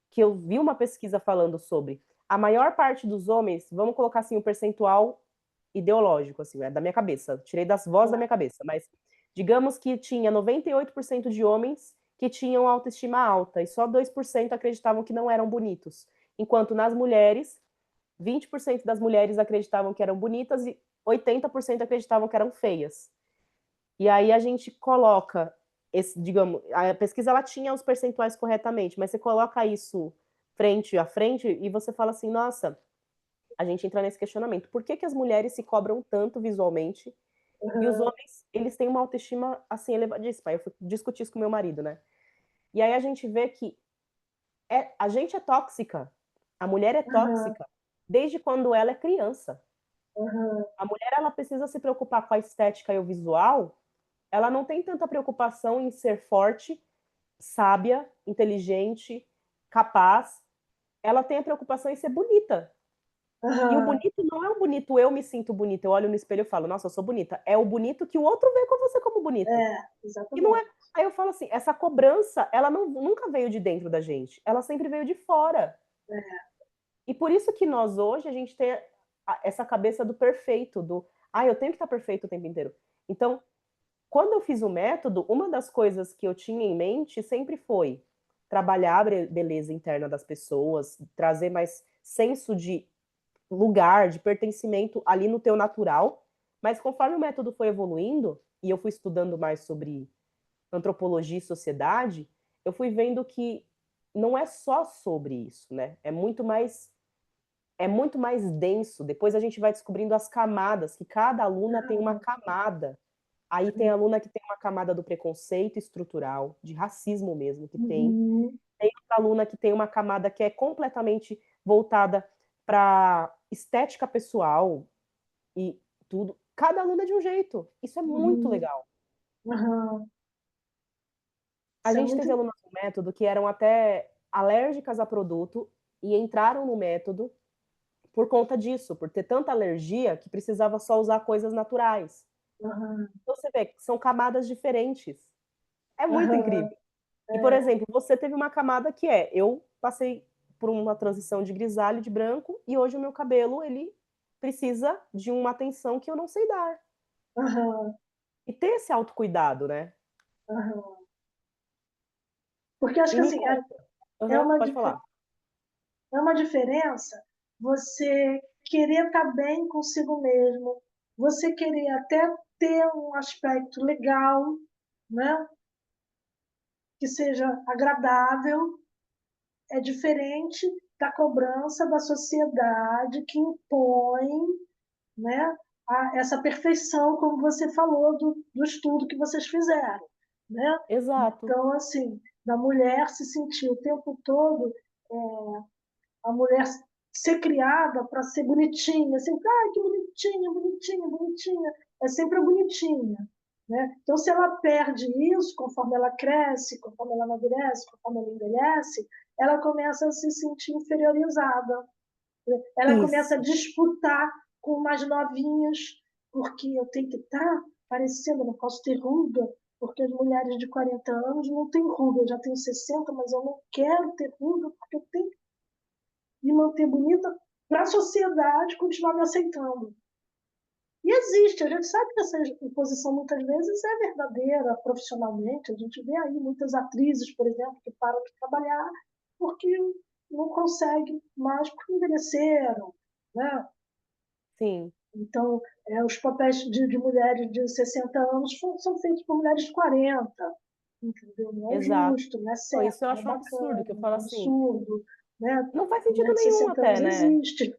que eu vi uma pesquisa falando sobre. A maior parte dos homens, vamos colocar assim o um percentual ideológico, assim, é da minha cabeça, tirei das vozes da minha cabeça, mas digamos que tinha 98% de homens que tinham autoestima alta e só 2% acreditavam que não eram bonitos. Enquanto nas mulheres, 20% das mulheres acreditavam que eram bonitas e 80% acreditavam que eram feias. E aí a gente coloca esse, digamos, a pesquisa ela tinha os percentuais corretamente, mas você coloca isso frente a frente e você fala assim, nossa, a gente entra nesse questionamento. Por que que as mulheres se cobram tanto visualmente e os uhum, homens, eles têm uma autoestima assim elevadíssima? Eu fui discutir isso com meu marido, né? E aí a gente vê que a gente é tóxica. A mulher é uhum, tóxica desde quando ela é criança. uhum, A mulher ela precisa se preocupar com a estética e o visual, ela não tem tanta preocupação em ser forte, sábia, inteligente, capaz. Ela tem a preocupação em ser bonita. E o uhum. bonito não é o bonito, eu me sinto bonita, eu olho no espelho e falo, nossa, eu sou bonita. É o bonito que o outro vê com você como bonito. É, E não é. exatamente. Aí eu falo assim, essa cobrança, ela não, nunca veio de dentro da gente, ela sempre veio de fora. É, E por isso que nós hoje a gente tem essa cabeça do perfeito, do, eu tenho que estar perfeito o tempo inteiro. Então, quando eu fiz o método, uma das coisas que eu tinha em mente sempre foi trabalhar a beleza interna das pessoas, trazer mais senso de lugar, de pertencimento ali no teu natural. Mas conforme o método foi evoluindo e eu fui estudando mais sobre antropologia e sociedade, eu fui vendo que não é só sobre isso, né? É muito mais denso. Depois a gente vai descobrindo as camadas, que cada aluna tem uma camada. Aí tem aluna que tem uma camada do preconceito estrutural, de racismo mesmo, que tem. uhum, Tem outra aluna que tem uma camada que é completamente voltada para estética pessoal e tudo. Cada aluna é de um jeito. Isso é muito uhum, legal. uhum. A Isso é gente muito. teve alunas no método que eram até alérgicas a produto e entraram no método por conta disso, por ter tanta alergia que precisava só usar coisas naturais. Uhum, Então, você vê que são camadas diferentes. É muito uhum, incrível. E, por é, exemplo, você teve uma camada que eu passei por uma transição de grisalho de branco e hoje o meu cabelo, ele precisa de uma atenção que eu não sei dar. uhum, E ter esse autocuidado, né? uhum. Porque acho E que me assim, conta. é Aham, uma, pode falar. é uma diferença você querer estar bem consigo mesmo, você querer até ter um aspecto legal, né? Que seja agradável, é diferente da cobrança da sociedade que impõe, né, essa perfeição, como você falou do estudo que vocês fizeram. Né? Exato. Então, assim, da mulher se sentir o tempo todo, a mulher ser criada para ser bonitinha, assim, que bonitinha, bonitinha, bonitinha, é sempre a bonitinha. Né? Então, se ela perde isso, conforme ela cresce, conforme ela amadurece, conforme ela envelhece, ela começa a se sentir inferiorizada. Ela começa a Isso. disputar com mais novinhas, porque eu tenho que estar parecendo, eu não posso ter ruga, porque as mulheres de 40 anos não têm ruga. Eu já tenho 60, mas eu não quero ter ruga, porque eu tenho que me manter bonita para a sociedade continuar me aceitando. E existe, a gente sabe que essa imposição muitas vezes é verdadeira profissionalmente. A gente vê aí muitas atrizes, por exemplo, que param de trabalhar porque não conseguem mais porque envelheceram, né? Sim, Então, os papéis de mulheres de 60 anos são feitos por mulheres de 40, entendeu? Não é exato. justo, não é Não, certo, isso eu não é acho um bacana, absurdo, que eu é falo um assim, absurdo, né? não faz Mulher sentido de nenhum 60 até, anos né? existe,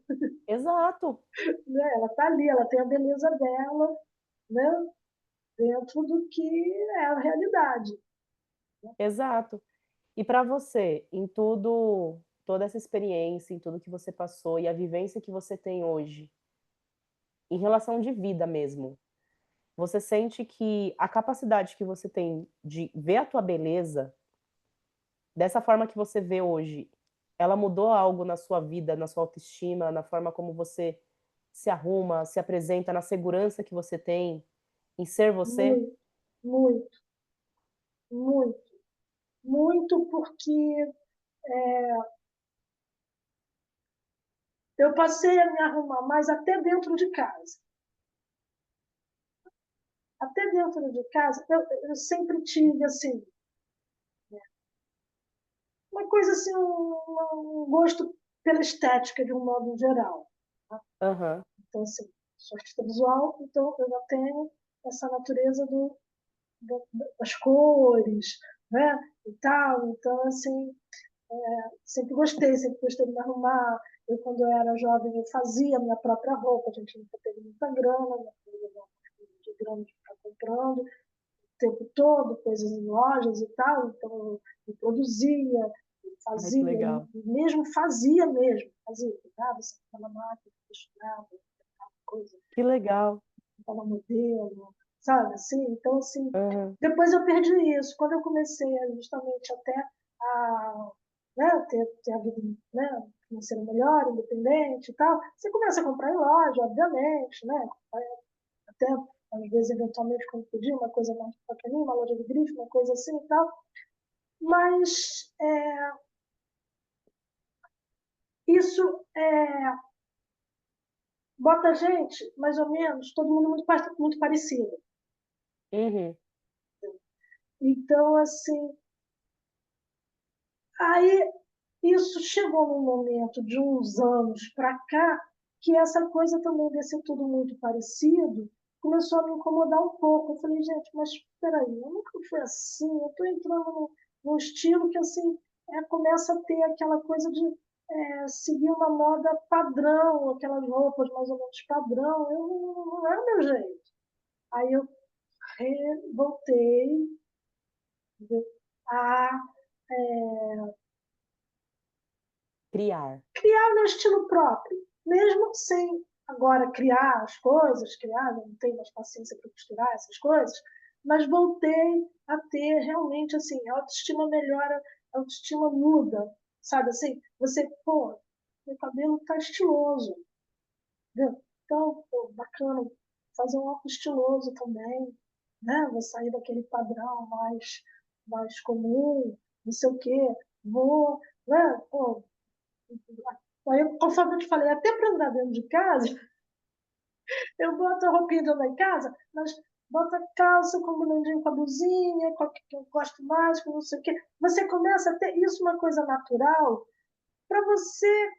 Exato, né? Ela está ali, ela tem a beleza dela, né? Dentro do que é a realidade. exato. E para você, em tudo, toda essa experiência, em tudo que você passou e a vivência que você tem hoje, em relação de vida mesmo, você sente que a capacidade que você tem de ver a tua beleza dessa forma que você vê hoje, ela mudou algo na sua vida, na sua autoestima, na forma como você se arruma, se apresenta, na segurança que você tem em ser você? Muito, muito, muito, muito, porque eu passei a me arrumar mais até dentro de casa. Até dentro de casa, eu sempre tive, assim, uma coisa assim, um gosto pela estética de um modo geral. Tá? Aham, Então, assim, sou artista visual, então eu já tenho essa natureza das cores, né? E tal. Então, assim, sempre gostei de me arrumar. Eu, quando eu era jovem, eu fazia minha própria roupa, a gente nunca teve muita grana, minha família não tinha de grana de ficar comprando o tempo todo, coisas em lojas e tal, então eu produzia, eu ai que fazia, legal. e mesmo fazia mesmo, fazia, cuidava, sentava na máquina, costurava, coisa, Que legal. sentava modelo, sabe, assim, então assim, Aham, depois eu perdi isso, quando eu comecei justamente até a, né, ter a vida, né, financeira melhor, independente e tal, você começa a comprar em loja, obviamente, né, até às vezes, eventualmente, quando podia, uma coisa mais pequenininha, uma loja de grife, uma coisa assim e tal. Mas isso bota a gente, mais ou menos, todo mundo muito parecido. uhum, Então, assim, aí isso chegou num momento de uns anos para cá que essa coisa também de ser tudo muito parecido começou a me incomodar um pouco. Eu falei, gente, mas espera aí, eu nunca fui assim, eu estou entrando num estilo que assim começa a ter aquela coisa de seguir uma moda padrão, aquelas roupas mais ou menos padrão, eu não é o meu jeito. Aí eu voltei a criar. criar meu estilo próprio, mesmo sem agora criar as coisas, criar, não tenho mais paciência para costurar essas coisas, mas voltei a ter realmente assim, a autoestima melhora, a autoestima muda, sabe assim, você, pô, meu cabelo tá estiloso, entendeu? Então, pô, bacana, fazer um óculos estiloso também, né? Vou sair daquele padrão mais comum, não sei o quê, vou, né? Pô, aí, conforme eu te falei, até para andar dentro de casa, eu boto a roupinha de andar em casa, mas boto a calça combinandinho com a blusinha, com a que eu gosto mais, com não sei o quê. Você começa a ter isso uma coisa natural para você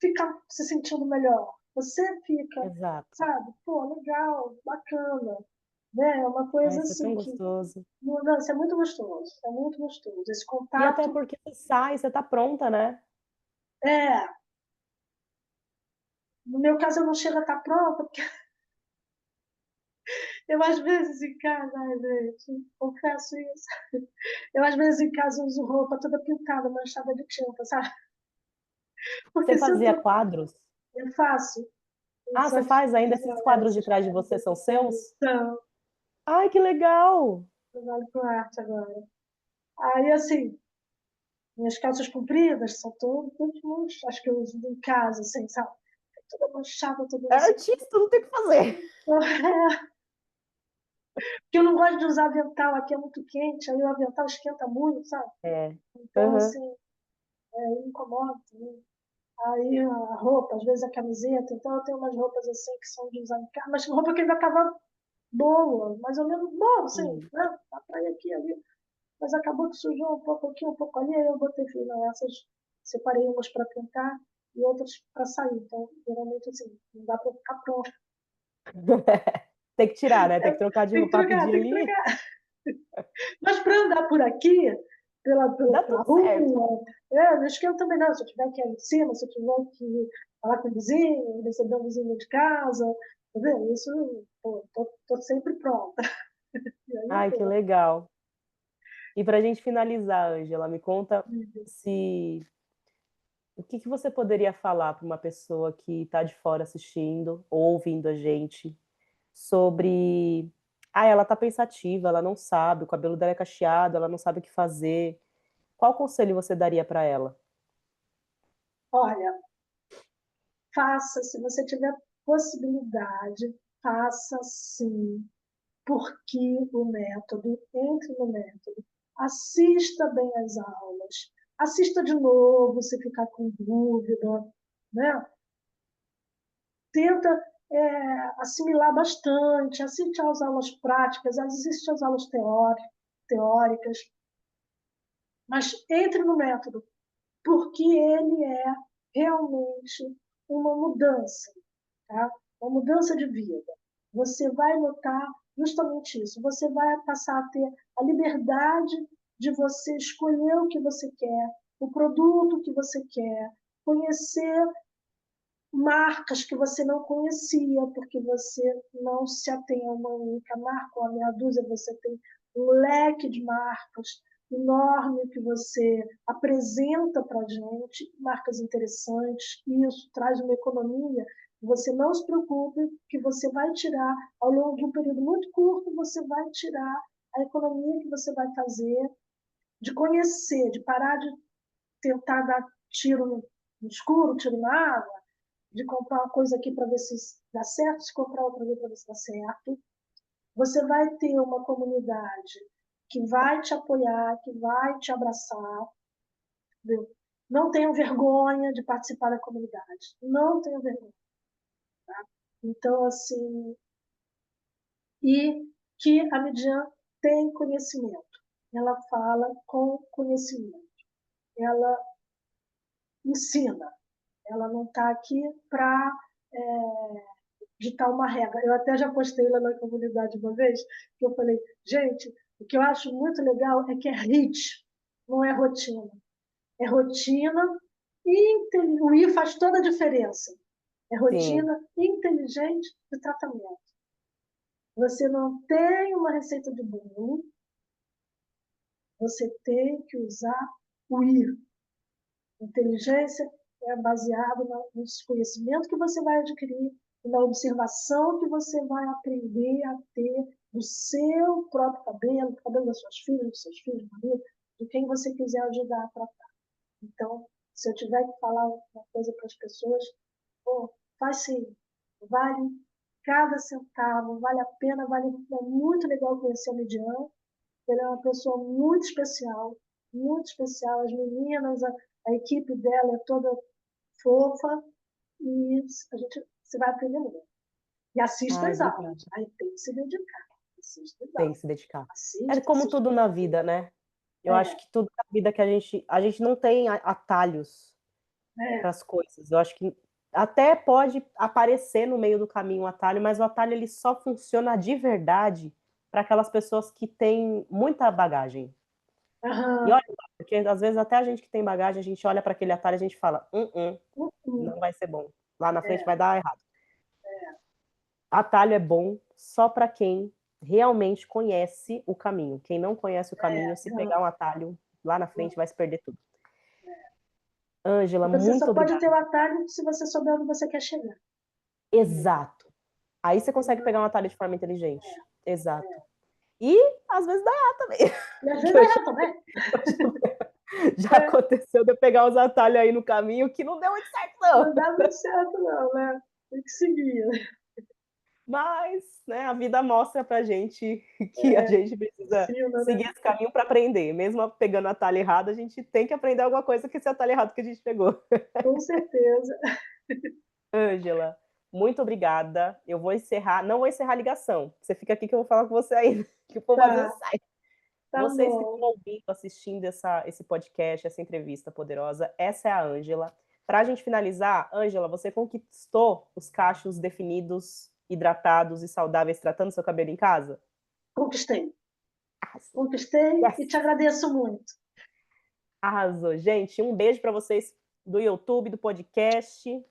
ficar se sentindo melhor. Você fica, Exato. sabe, pô, legal, bacana. Né? É uma Ai, coisa isso é tão assim que. gostoso. Não, isso é muito gostoso. É muito gostoso. Esse E até contato. porque você sai, você tá pronta, né? É, no meu caso, eu não chego a estar pronta, porque eu, às vezes, em casa, ai, gente, confesso isso. Eu, às vezes, em casa, uso roupa toda pintada, manchada de tinta, sabe? Você Porque se eu fazia tô. quadros? Eu faço. Eu Ah, sou você artista faz ainda esses visual, quadros de essas trás de você coisas. são seus? Então, Ai, que legal! trabalho com arte agora. Aí, assim, minhas calças compridas são todas, acho que eu uso em casa, assim, sabe? Toda manchada, toda É não sei o artista, não tem o que fazer. Porque eu não gosto de usar avental, aqui é muito quente, aí o avental esquenta muito, sabe? É. Então, Aham. assim, incomoda também. Aí a roupa, às vezes a camiseta, então eu tenho umas roupas assim que são de usar em casa, mas roupa que ainda estava boa, mais ou menos boa, assim, Sim. né? Dá pra ir aqui, ali. Mas acabou que sujou um pouco aqui, um pouco ali, aí eu botei fio nessas, separei umas para pintar e outras para sair. Então, geralmente, assim, não dá para ficar pronto. Tem que tirar, né? Tem que trocar de Tem que roupa trocar, rapidinho tem que ali. trocar. Mas para andar por aqui, Dá pela tudo certo. rua, não esquenta também não. Se eu tiver que ir ali em cima, se eu tiver que falar com o vizinho, receber um vizinho de casa, tá vendo? Isso, pô, tô sempre pronta. E aí eu Ai, que vou. legal. E para a gente finalizar, Ângela, me conta se o que que você poderia falar para uma pessoa que está de fora assistindo ou ouvindo a gente sobre. Ah, ela está pensativa, ela não sabe, o cabelo dela é cacheado, ela não sabe o que fazer. Qual conselho você daria para ela? Olha, faça, se você tiver possibilidade, faça sim, porque o método, entre no método, assista bem as aulas, assista de novo se ficar com dúvida, né? Tenta assimilar bastante, assiste às aulas práticas, assiste às aulas teóricas, mas entre no método, porque ele é realmente uma mudança, tá? Uma mudança de vida. Você vai notar justamente isso. Você vai passar a ter a liberdade de você escolher o que você quer, o produto que você quer, conhecer marcas que você não conhecia, porque você não se atém a uma única marca, ou a meia dúzia, você tem um leque de marcas enorme que você apresenta para a gente, marcas interessantes, e isso traz uma economia. Você não se preocupe que você vai tirar, ao longo de um período muito curto, você vai tirar a economia que você vai fazer, de conhecer, de parar de tentar dar tiro no escuro, tiro na água, de comprar uma coisa aqui para ver se dá certo, se comprar outra ali para ver se dá certo. Você vai ter uma comunidade que vai te apoiar, que vai te abraçar. Entendeu? Não tenham vergonha de participar da comunidade. Não tenham vergonha. Tá? Então, assim, e que a Midian tem conhecimento. Ela fala com conhecimento. Ela ensina. Ela não está aqui para ditar uma regra. Eu até já postei lá na comunidade uma vez, que eu falei, gente, o que eu acho muito legal é que é HIT, não é rotina. É rotina e o I faz toda a diferença. É Sim. rotina inteligente de tratamento. Você não tem uma receita de bolo, você tem que usar o I. Inteligência é baseada no conhecimento que você vai adquirir e na observação que você vai aprender a ter do seu próprio cabelo, do cabelo das suas filhas, dos seus filhos, do marido, de quem você quiser ajudar a tratar. Então, se eu tiver que falar uma coisa para as pessoas, pô, faz sim, vale cada centavo, vale a pena, é muito legal conhecer o Mediano, ele é uma pessoa muito especial. As meninas, a equipe dela é toda fofa e você vai aprender muito. E assista Ai, as obrigada. aulas. Aí tem que se dedicar. Assista as Tem que aulas. se dedicar. É Assiste, como assiste. tudo na vida, né? Eu acho É, que tudo na vida que a gente não tem atalhos é. para as coisas. Eu acho que até pode aparecer no meio do caminho um atalho, mas o atalho ele só funciona de verdade para aquelas pessoas que têm muita bagagem. E Aham. olha lá, porque às vezes até a gente que tem bagagem, a gente olha para aquele atalho e a gente fala, não Uhum. vai ser bom. Lá na frente É, vai dar errado. Atalho é bom só para quem realmente conhece o caminho. Quem não conhece o caminho, se pegar não. um atalho, lá na frente vai se perder tudo. E Ângela, você muito só pode ter obrigada. o atalho se você souber onde você quer chegar. Exato. Aí você consegue Então, pegar um atalho de forma inteligente. Exato. E às vezes dá errado também. e às vezes Que dá eu errado também. já É, aconteceu de eu pegar uns atalhos aí no caminho que não deu muito certo, não não. dá muito certo, não, né? Tem que seguir. Mas, né, a vida mostra pra gente que a gente precisa Ensina, né? seguir esse caminho para aprender. Mesmo pegando atalho errado, a gente tem que aprender alguma coisa com esse atalho errado que a gente pegou. Com certeza. Ângela, muito obrigada. Eu vou encerrar, não vou encerrar a ligação. Você fica aqui que eu vou falar com você ainda, que o povo às vezes Tá, sai. tá Vocês que estão bom. ouvindo, assistindo esse podcast, essa entrevista poderosa, essa é a Ângela. Para a gente finalizar, Ângela, você conquistou os cachos definidos, hidratados e saudáveis tratando seu cabelo em casa? Conquistei. Arrasou. Conquistei Yes. e te agradeço muito. Arrasou. Gente, um beijo para vocês do YouTube, do podcast.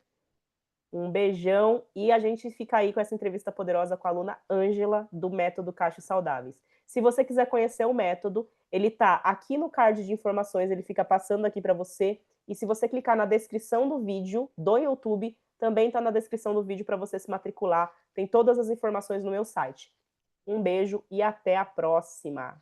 Um beijão e a gente fica aí com essa entrevista poderosa com a aluna Ângela do Método Cachos Saudáveis. Se você quiser conhecer o método, ele tá aqui no card de informações, ele fica passando aqui para você. E se você clicar na descrição do vídeo do YouTube, também está na descrição do vídeo para você se matricular. Tem todas as informações no meu site. Um beijo e até a próxima.